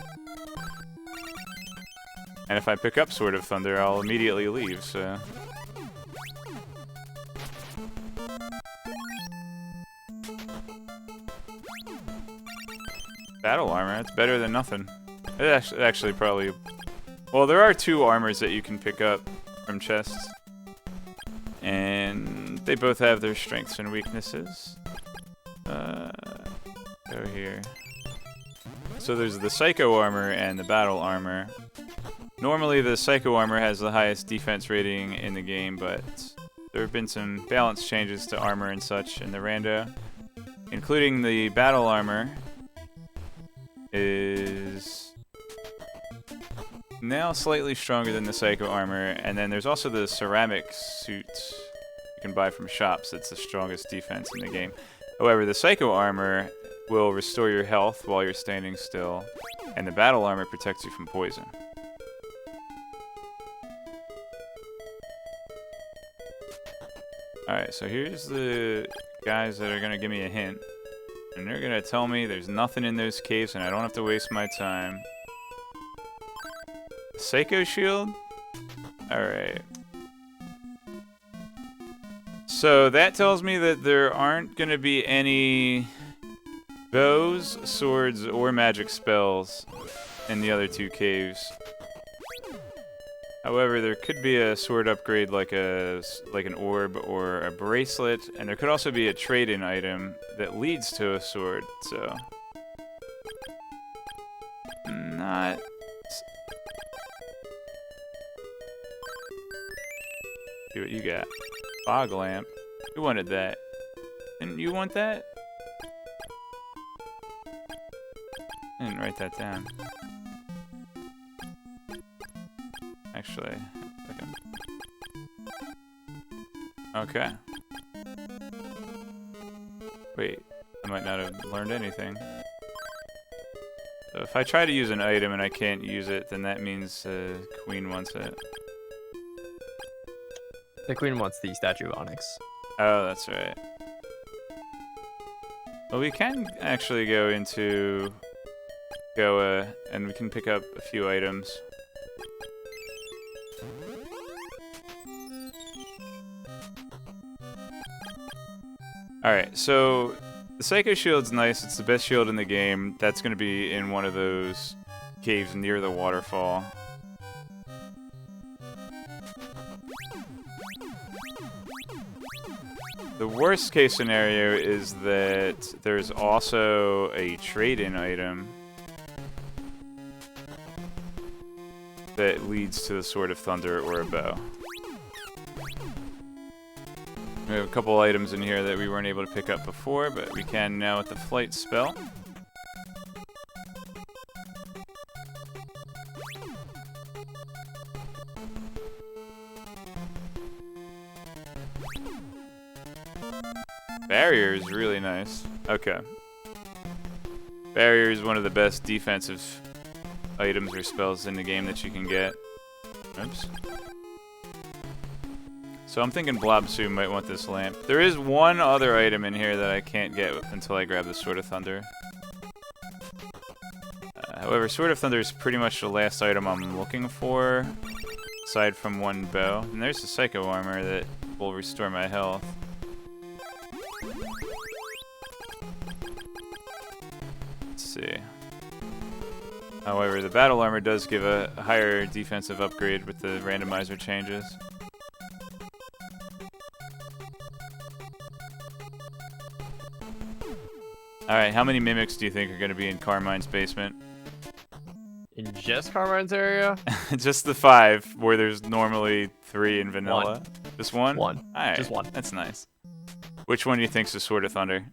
And if I pick up Sword of Thunder, I'll immediately leave, so... Battle armor, that's better than nothing. It actually probably... Well, there are 2 armors that you can pick up from chests. And they both have their strengths and weaknesses. Go here. So there's the Psycho armor and the Battle armor. Normally the Psycho armor has the highest defense rating in the game, but there have been some balance changes to armor and such in the Rando. Including the Battle armor is now slightly stronger than the Psycho armor, and then there's also the ceramic suit you can buy from shops that's the strongest defense in the game. However, the Psycho armor will restore your health while you're standing still, and the Battle armor protects you from poison. Alright, so here's the guys that are going to give me a hint. And they're going to tell me there's nothing in those caves and I don't have to waste my time. Psycho shield? Alright. So that tells me that there aren't going to be any bows, swords, or magic spells in the other 2 caves. However, there could be a sword upgrade like an orb or a bracelet, and there could also be a trade-in item that leads to a sword, so not. See what you got. Fog lamp. Who wanted that? Didn't you want that? I didn't write that down. Actually, okay. Wait, I might not have learned anything. So if I try to use an item and I can't use it, then that means Queen wants it. The queen wants the statue of Onyx. Oh, that's right. Well, we can actually go into Goa and we can pick up a few items. Alright, so the Psycho Shield's nice. It's the best shield in the game. That's going to be in one of those caves near the waterfall. The worst case scenario is that there's also a trade-in item that leads to the Sword of Thunder or a bow. We have a couple items in here that we weren't able to pick up before, but we can now with the flight spell. Barrier is really nice. Okay. Barrier is one of the best defensive items or spells in the game that you can get. Oops. So I'm thinking Blobsu might want this lamp. There is one other item in here that I can't get until I grab the Sword of Thunder. However, Sword of Thunder is pretty much the last item I'm looking for, aside from one bow. And there's the Psycho Armor that will restore my health. Let's see. However, the Battle Armor does give a higher defensive upgrade with the randomizer changes. Alright, how many mimics do you think are going to be in Carmine's basement? In just Carmine's area? Just the 5, where there's normally 3 in vanilla. One. Just one? One. Alright, Just one. that's nice. Which one do you think's the Sword of Thunder?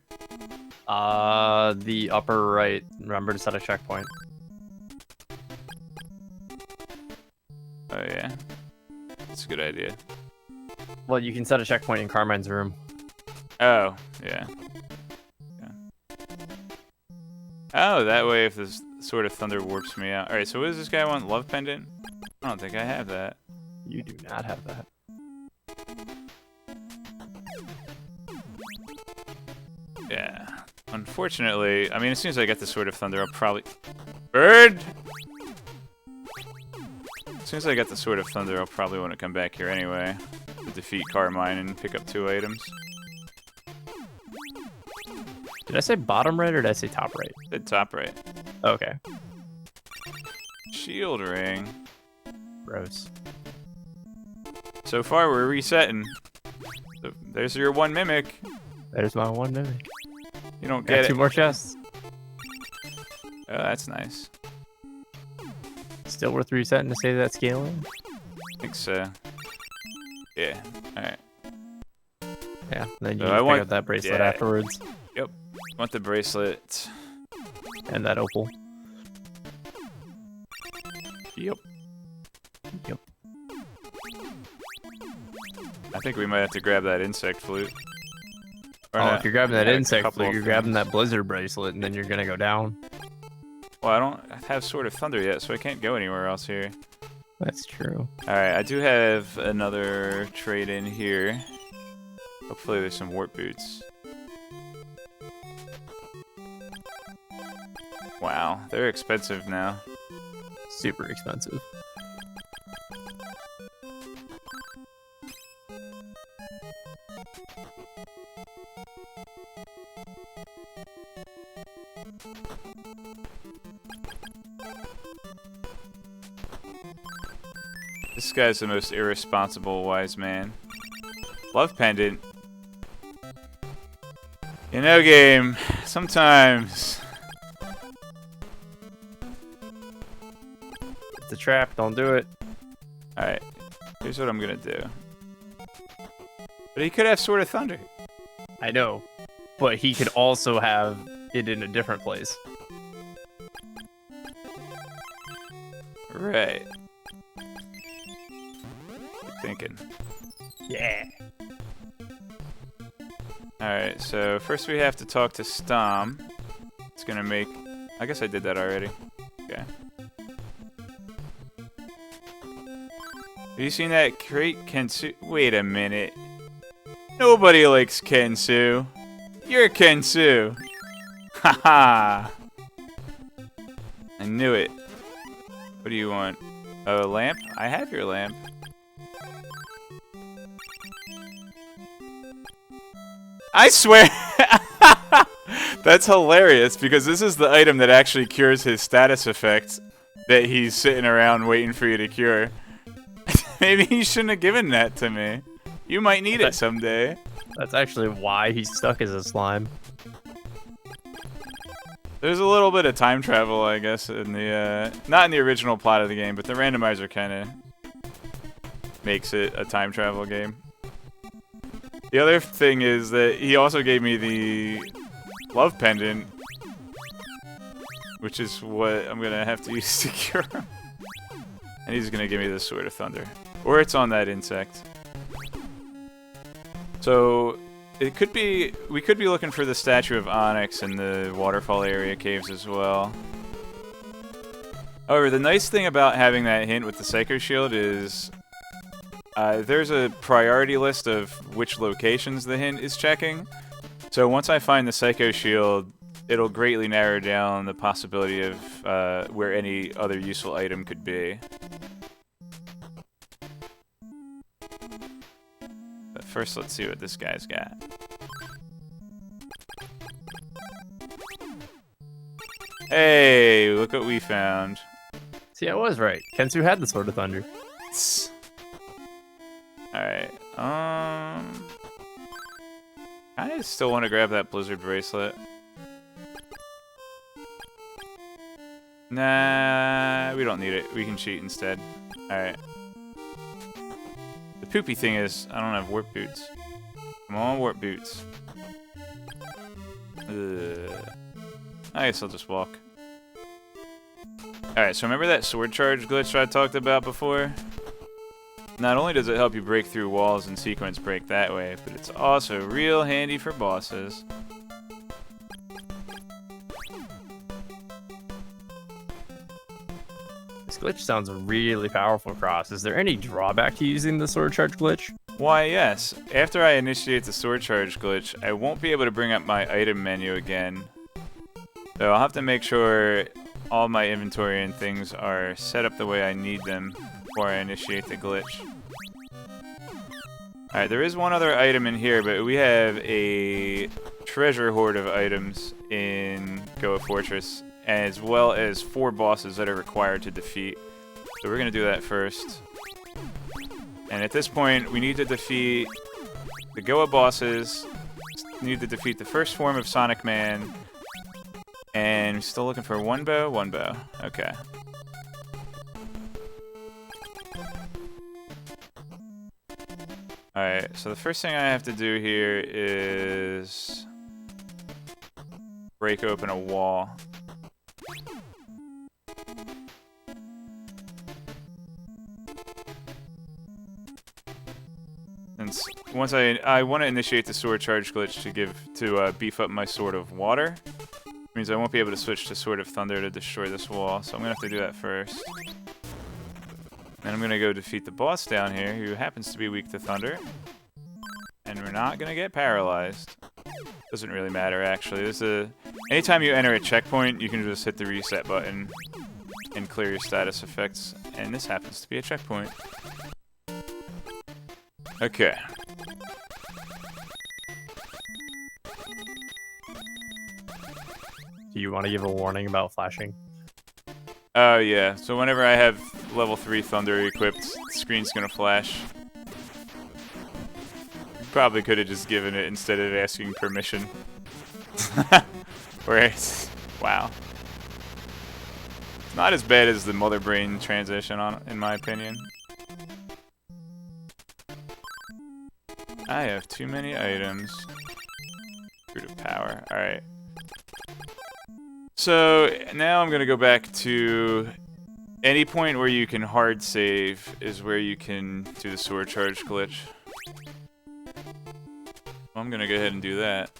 The upper right. Remember to set a checkpoint. Oh yeah, that's a good idea. Well, you can set a checkpoint in Carmine's room. Oh, yeah. Oh, that way if the Sword of Thunder warps me out. Alright, so what does this guy want? Love Pendant? I don't think I have that. You do not have that. Yeah. Unfortunately, I mean, as soon as I get the Sword of Thunder, I'll probably... Bird! As soon as I get the Sword of Thunder, I'll probably want to come back here anyway to defeat Carmine and pick up 2 items. Did I say bottom right or did I say top right? The top right. Okay. Shield ring. Gross. So far, we're resetting. So there's your 1 mimic. There's my 1 mimic. You don't Got get 2 it. more chests. Oh, that's nice. Still worth resetting to save that scaling? I think so. Yeah. Alright. Yeah, then you So can I pick want- up that bracelet yeah. afterwards. Yep. Want the bracelet. And that opal. Yep. Yep. I think we might have to grab that insect flute. Or Oh, not. if you're grabbing that I got a insect couple flute, of you're grabbing things. that blizzard bracelet, and then you're gonna go down. Well, I don't have Sword of Thunder yet, so I can't go anywhere else here. That's true. Alright, I do have another trade in here. Hopefully there's some warp boots. Wow, they're expensive now. Super expensive. This guy's the most irresponsible wise man. Love pendant. You know, game, sometimes It's a trap. Don't do it. Alright, here's what I'm gonna do. But he could have Sword of Thunder. I know, but he could also have it in a different place. Right. Good thinking. Yeah. Alright, so first we have to talk to Stom. It's gonna make... I guess I did that already. Okay. Have you seen that crate, Kensu? Wait a minute. Nobody likes Kensu. You're Kensu. Haha. I knew it. What do you want? Oh, a lamp? I have your lamp. I swear! That's hilarious, because this is the item that actually cures his status effect that he's sitting around waiting for you to cure. Maybe he shouldn't have given that to me. You might need it someday. That's actually why he's stuck as a slime. There's a little bit of time travel, I guess, in the, not in the original plot of the game, but the randomizer kind of makes it a time travel game. The other thing is that he also gave me the love pendant, which is what I'm gonna have to use to cure him. And he's gonna give me the Sword of Thunder. Or it's on that insect. So it could be, we could be looking for the statue of Onyx in the waterfall area caves as well. However, the nice thing about having that hint with the Psycho Shield is there's a priority list of which locations the hint is checking. So once I find the Psycho Shield, it'll greatly narrow down the possibility of where any other useful item could be. But first, let's see what this guy's got. Hey, look what we found. See, I was right. Kensu had the Sword of Thunder. Alright, I still want to grab that Blizzard bracelet. Nah, we don't need it. We can cheat instead. Alright. The poopy thing is, I don't have warp boots. Come on, warp boots. Ugh. I guess I'll just walk. Alright, so remember that sword charge glitch I talked about before? Not only does it help you break through walls and sequence break that way, but it's also real handy for bosses. This glitch sounds really powerful, Cross. Is there any drawback to using the sword charge glitch? Why, yes. After I initiate the sword charge glitch, I won't be able to bring up my item menu again. So I'll have to make sure all my inventory and things are set up the way I need them before I initiate the glitch. Alright, there is one other item in here, but we have a treasure hoard of items in Goa Fortress, as well as 4 bosses that are required to defeat. So we're going to do that first. And at this point, we need to defeat the Goa bosses, we need to defeat the first form of Sonic Man, and we're still looking for one bow. Okay. Alright, so the first thing I have to do here is break open a wall. And once I want to initiate the sword charge glitch to beef up my Sword of Water. Which means I won't be able to switch to Sword of Thunder to destroy this wall, so I'm gonna have to do that first. Then I'm gonna go defeat the boss down here, who happens to be weak to thunder. And we're not gonna get paralyzed. Doesn't really matter, actually. Anytime you enter a checkpoint, you can just hit the reset button and clear your status effects. And this happens to be a checkpoint. Okay. Do you want to give a warning about flashing? Oh, yeah. So whenever I have level 3 Thunder equipped, the screen's gonna flash. Probably could have just given it instead of asking permission. Wow. Not as bad as the Mother Brain transition, in my opinion. I have too many items. Fruit of Power. Alright. So, now I'm going to go back to any point where you can hard save is where you can do the sword charge glitch. I'm going to go ahead and do that.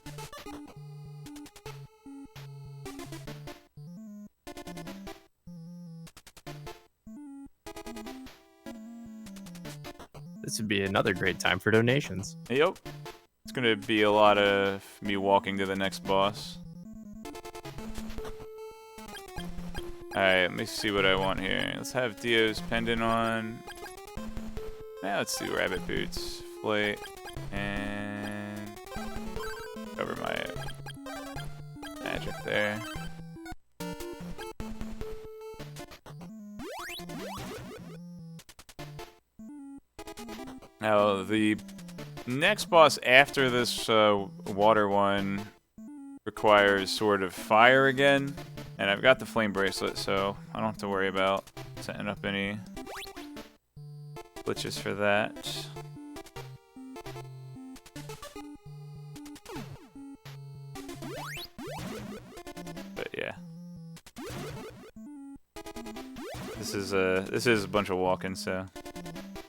This would be another great time for donations. Yep. It's gonna be a lot of me walking to the next boss. Alright, let me see what I want here. Let's have Dio's pendant on. Now let's do rabbit boots. Flight. And cover my magic there. Now, the next boss after this water one requires Sword of Fire again, and I've got the Flame Bracelet, so I don't have to worry about setting up any glitches for that. But yeah. This is a bunch of walking, so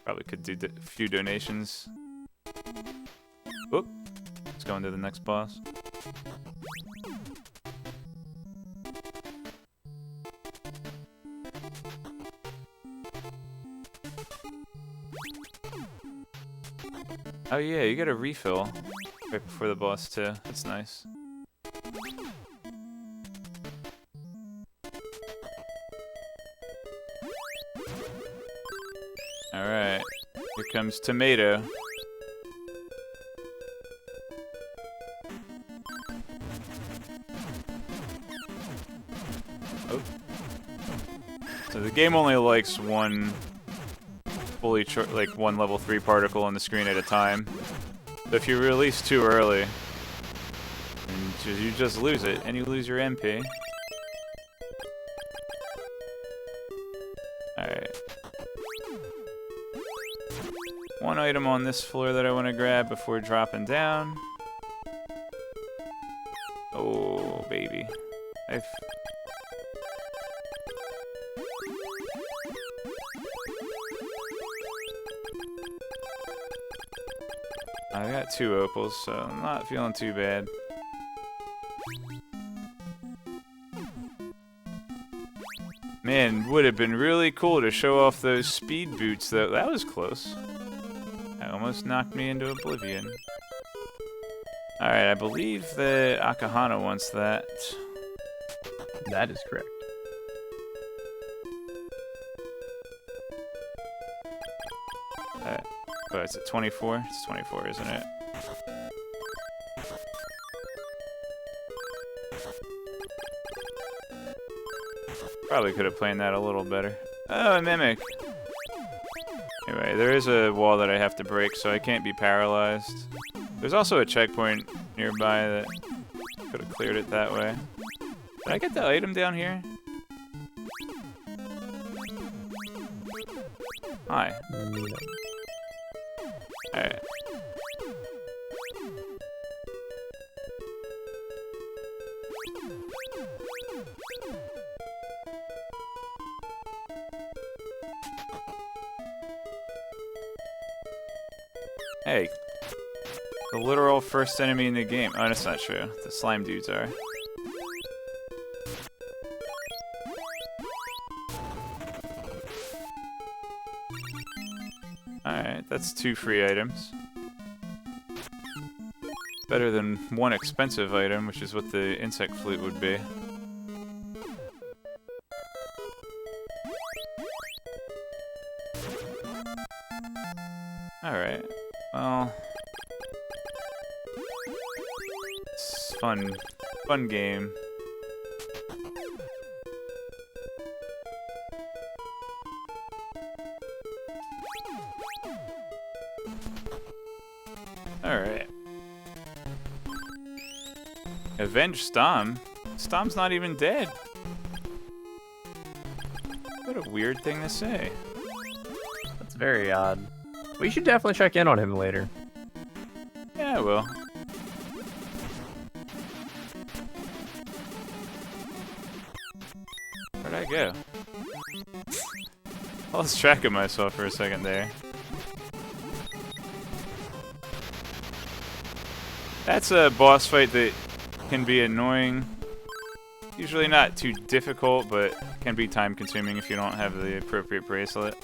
probably could do a few donations. Oop. Let's go into the next boss. Oh yeah, you get a refill right before the boss too. That's nice. Alright, here comes Tomato. Oh. So the game only likes one one level 3 particle on the screen at a time. So if you release too early, and you just lose it, and you lose your MP. Alright. One item on this floor that I want to grab before dropping down. Oh, baby. I got 2 opals, so I'm not feeling too bad. Man, would have been really cool to show off those speed boots, though. That was close. That almost knocked me into oblivion. Alright, I believe that Akahana wants that. That is correct. Oh, is it 24? It's 24, isn't it? Probably could have planned that a little better. Oh, a mimic! Anyway, there is a wall that I have to break, so I can't be paralyzed. There's also a checkpoint nearby that could have cleared it that way. Did I get the item down here? Hi. Alright. Hey. The literal first enemy in the game. Oh, that's not true. The slime dudes are. Alright, that's 2 free items. Better than 1 expensive item, which is what the insect flute would be. Alright, well... It's fun game. Alright. Avenge Stom? Stom's not even dead. weird thing to say. That's very odd. We should definitely check in on him later. Yeah, I will. Where'd I go? I lost track of myself for a second there. That's a boss fight that can be annoying. Usually not too difficult, but can be time consuming if you don't have the appropriate bracelet.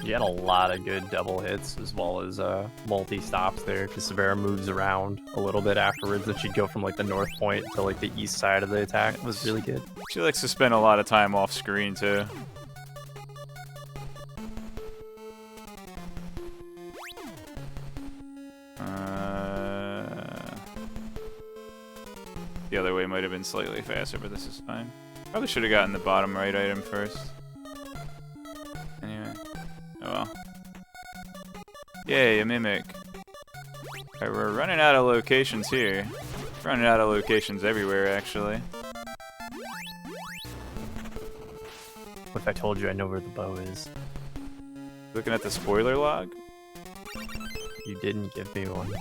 You had a lot of good double hits as well as multi-stops there, because Severa moves around a little bit afterwards, and she'd go from like the north point to like the east side of the attack. It was really good. She likes to spend a lot of time off screen too. The other way might have been slightly faster, but this is fine. Probably should have gotten the bottom right item first. Anyway. Oh well. Yay, a mimic. Alright, we're running out of locations here. Running out of locations everywhere, actually. What if I told you I know where the bow is? Looking at the spoiler log? You didn't give me one.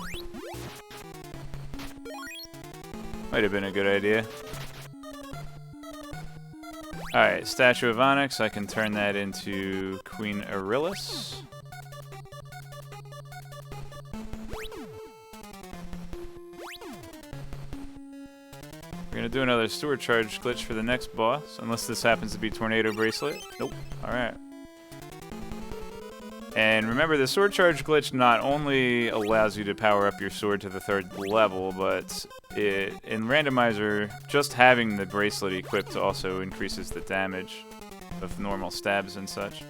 Might have been a good idea. Alright, Statue of Onyx. I can turn that into Queen Aryllus. We're gonna do another sword charge glitch for the next boss, unless this happens to be Tornado Bracelet. Nope. Alright. And remember, the sword charge glitch not only allows you to power up your sword to the 3rd level, but in randomizer, just having the bracelet equipped also increases the damage of normal stabs and such.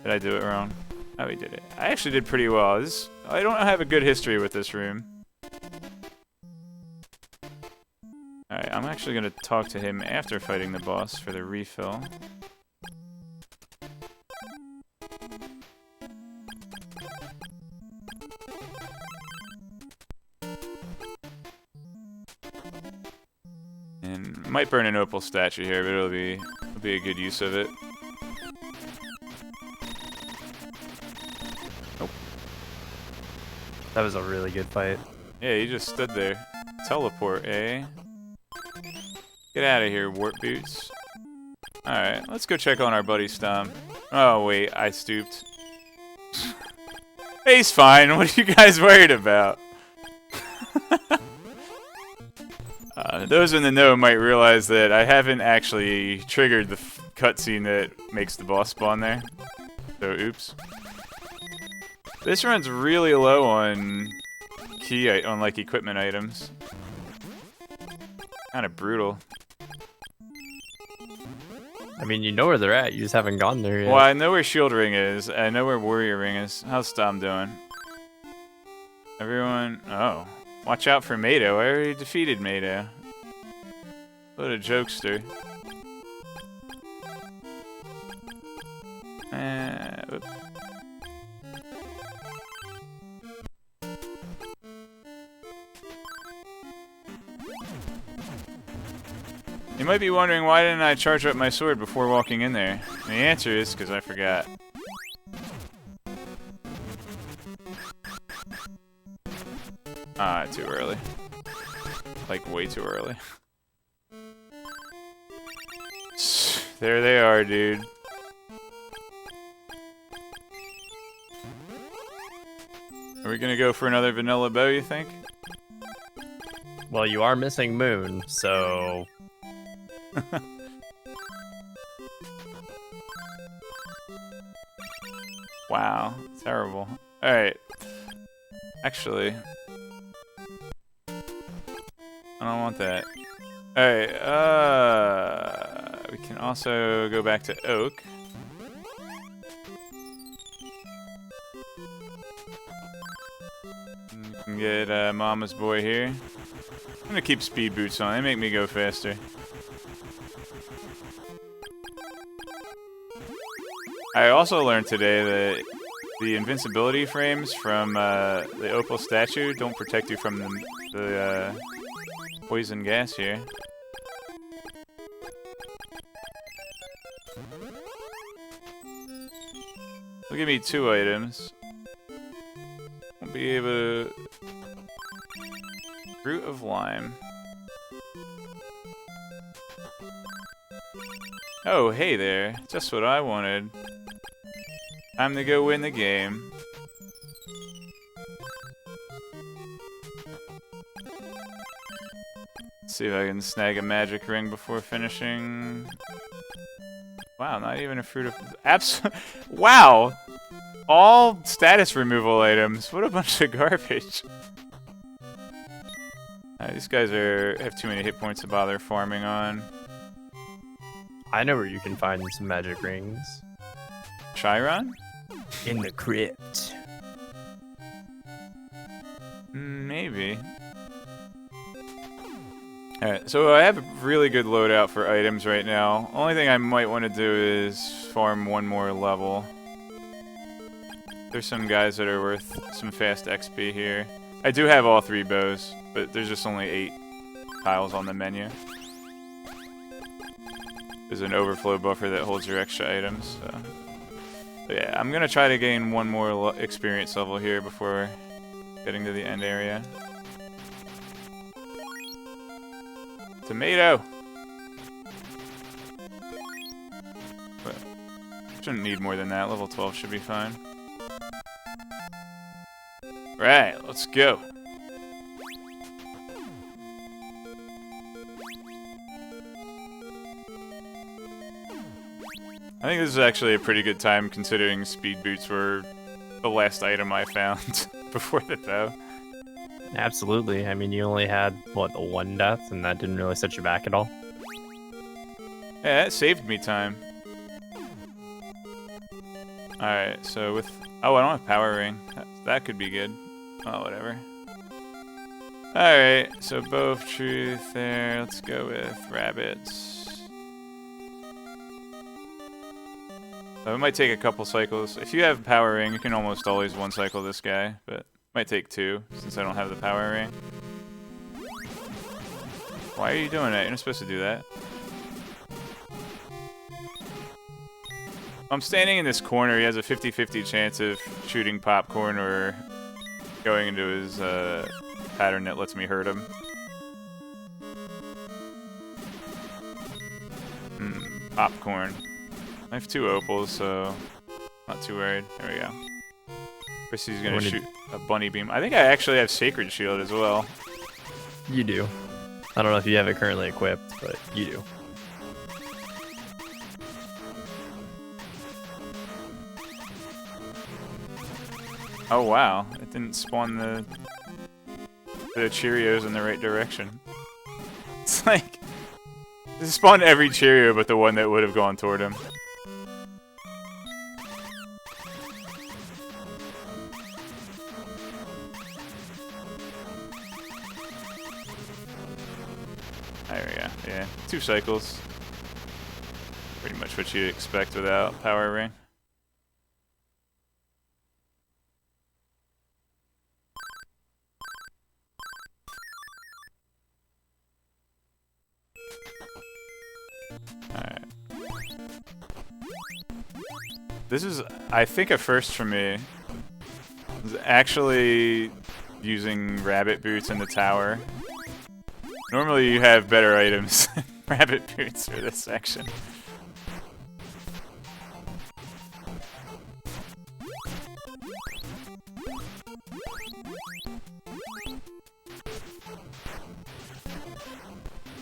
Did I do it wrong? Oh, we did it. I actually did pretty well. I don't have a good history with this room. Alright, I'm actually going to talk to him after fighting the boss for the refill. And might burn an opal statue here, but it'll be a good use of it. Nope. That was a really good fight. Yeah, you just stood there. Teleport, eh? Get out of here, warp boots. Alright, let's go check on our buddy Stomp. Oh wait, I stooped. He's fine, what are you guys worried about? Those in the know might realize that I haven't actually triggered the cutscene that makes the boss spawn there. So, oops. This runs really low on like equipment items. Kind of brutal. I mean, you know where they're at, you just haven't gone there yet. Well, I know where Shield Ring is. I know where Warrior Ring is. How's Stom doing? Everyone... Oh. Watch out for Mado. I already defeated Mado. What a jokester. Oops. You might be wondering, why didn't I charge up my sword before walking in there? And the answer is because I forgot. Ah, too early. Like, way too early. There they are, dude. Are we gonna go for another vanilla bow, you think? Well, you are missing Moon, so... Wow, terrible. Alright. Actually... I don't want that. Alright, we can also go back to Oak. You can get Mama's Boy here. I'm gonna keep speed boots on, they make me go faster. I also learned today that the invincibility frames from the Opal statue don't protect you from the poison gas here. give me 2 items. Won't be able to... Fruit of Lime. Oh, hey there. Just what I wanted. Time to go win the game. Let's see if I can snag a magic ring before finishing. Wow, not even a fruit of... Wow! All status removal items. What a bunch of garbage. These guys have too many hit points to bother farming on. I know where you can find some magic rings. Chiron? In the crypt. Maybe. Alright, so I have a really good loadout for items right now. Only thing I might want to do is farm one more level. There's some guys that are worth some fast XP here. I do have all 3 bows, but there's just only 8 tiles on the menu. There's an overflow buffer that holds your extra items, so... But yeah, I'm gonna try to gain one more experience level here before getting to the end area. Tomato! But shouldn't need more than that. Level 12 should be fine. Right, let's go. I think this is actually a pretty good time considering speed boots were the last item I found before the bow. Absolutely. I mean, you only had, what, the 1 death, and that didn't really set you back at all? Yeah, that saved me time. Alright, so with... Oh, I don't have Power Ring. That could be good. Oh, whatever. Alright, so Bow of Truth there. Let's go with rabbits. So it might take a couple cycles. If you have Power Ring, you can almost always one-cycle this guy, but... Might take 2, since I don't have the Power Ring. Why are you doing that? You're not supposed to do that. I'm standing in this corner. He has a 50-50 chance of shooting popcorn or going into his pattern that lets me hurt him. Popcorn. I have 2 opals, so not too worried. There we go. Chrissy's gonna shoot a bunny beam. I think I actually have Sacred Shield as well. You do. I don't know if you have it currently equipped, but you do. Oh wow, it didn't spawn the Cheerios in the right direction. It's like, it spawned every Cheerio but the one that would have gone toward him. There we go, yeah. 2 cycles. Pretty much what you'd expect without Power Ring. Alright. This is, I think, a first for me. Is actually using rabbit boots in the tower. Normally you have better items than rabbit boots for this section.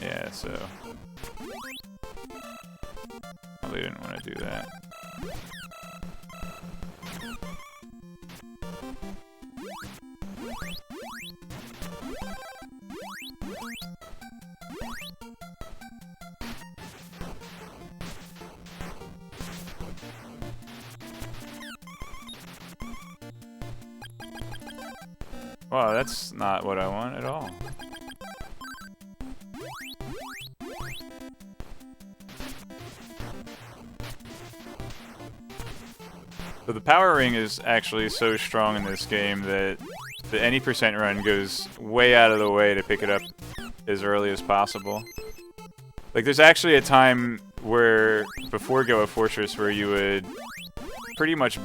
Yeah, so... Probably didn't want to do that. Wow, that's not what I want at all. So the Power Ring is actually so strong in this game that the any percent run goes way out of the way to pick it up as early as possible. Like, there's actually a time where, before Go of Fortress, where you would pretty much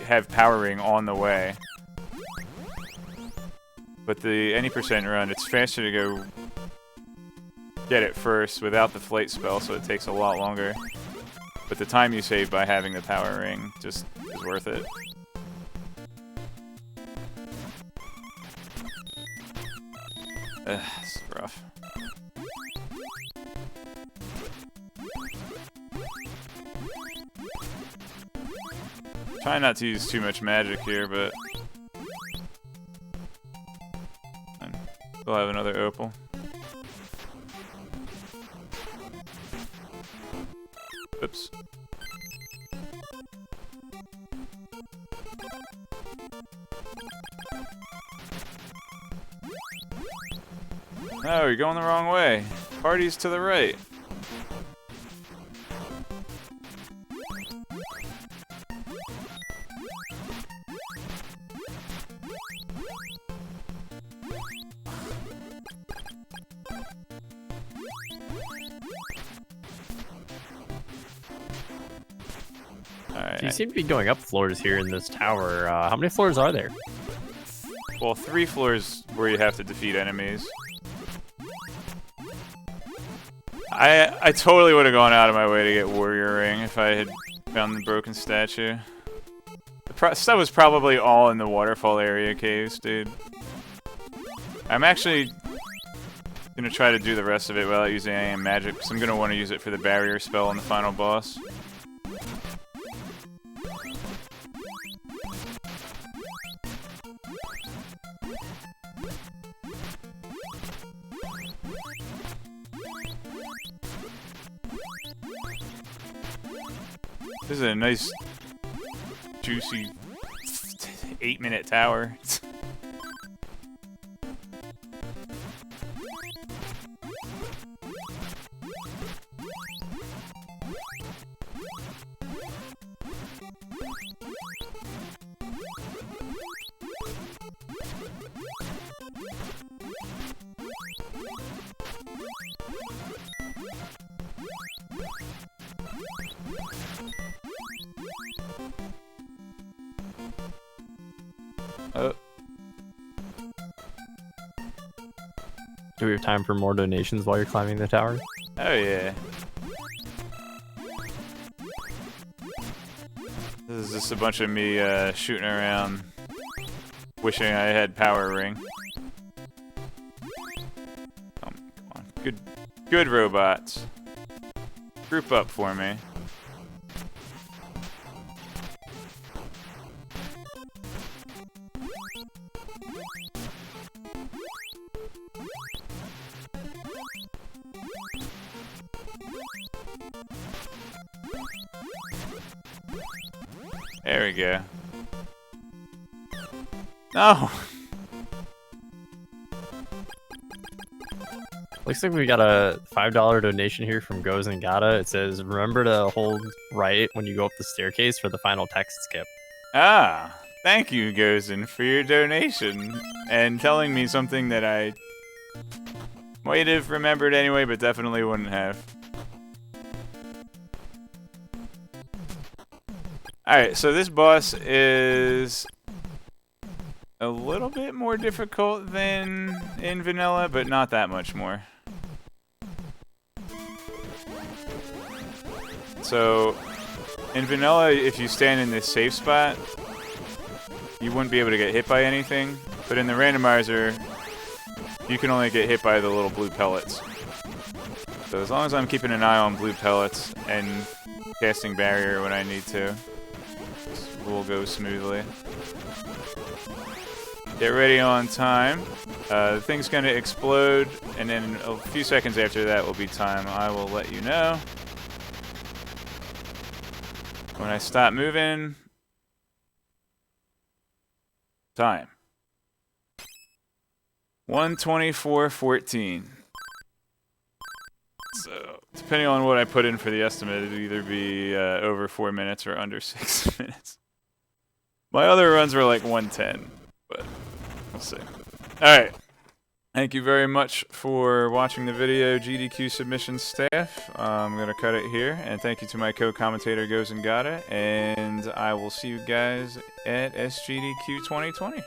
have power ring on the way. But the any percent run, it's faster to go get it first without the flight spell, so it takes a lot longer. But the time you save by having the power ring just is worth it. This is rough. Try not to use too much magic here, but we'll have another opal. Oops. No, you're going the wrong way. Party's to the right. So you seem to be going up floors here in this tower. How many floors are there? Well, 3 floors where you have to defeat enemies. I totally would have gone out of my way to get Warrior Ring if I had found the broken statue. The stuff was probably all in the waterfall area caves, dude. I'm actually gonna try to do the rest of it without using any magic, because I'm gonna want to use it for the barrier spell on the final boss. This is a nice, juicy 8-minute tower. Do we have time for more donations while you're climbing the tower? Oh yeah. This is just a bunch of me shooting around, wishing I had power ring. Come on, good robots. Group up for me. There we go. No! Looks like we got a $5 donation here from Goes and Gata. It says, remember to hold right when you go up the staircase for the final text skip. Ah, thank you, Gozen, for your donation and telling me something that I might have remembered anyway, but definitely wouldn't have. Alright, so this boss is a little bit more difficult than in vanilla, but not that much more. So, in vanilla, if you stand in this safe spot, you wouldn't be able to get hit by anything, but in the randomizer, you can only get hit by the little blue pellets. So as long as I'm keeping an eye on blue pellets and casting barrier when I need to, will go smoothly. Get ready on time. The thing's going to explode, and then a few seconds after that will be time. I will let you know. When I stop moving, time. 1:24:14. So, depending on what I put in for the estimate, it'd either be over 4 minutes or under 6 minutes. My other runs were like 1:10, but we'll see. Alright. Thank you very much for watching the video, GDQ submission staff. I'm going to cut it here, and thank you to my co-commentator, Goes and Got It, and I will see you guys at SGDQ 2020.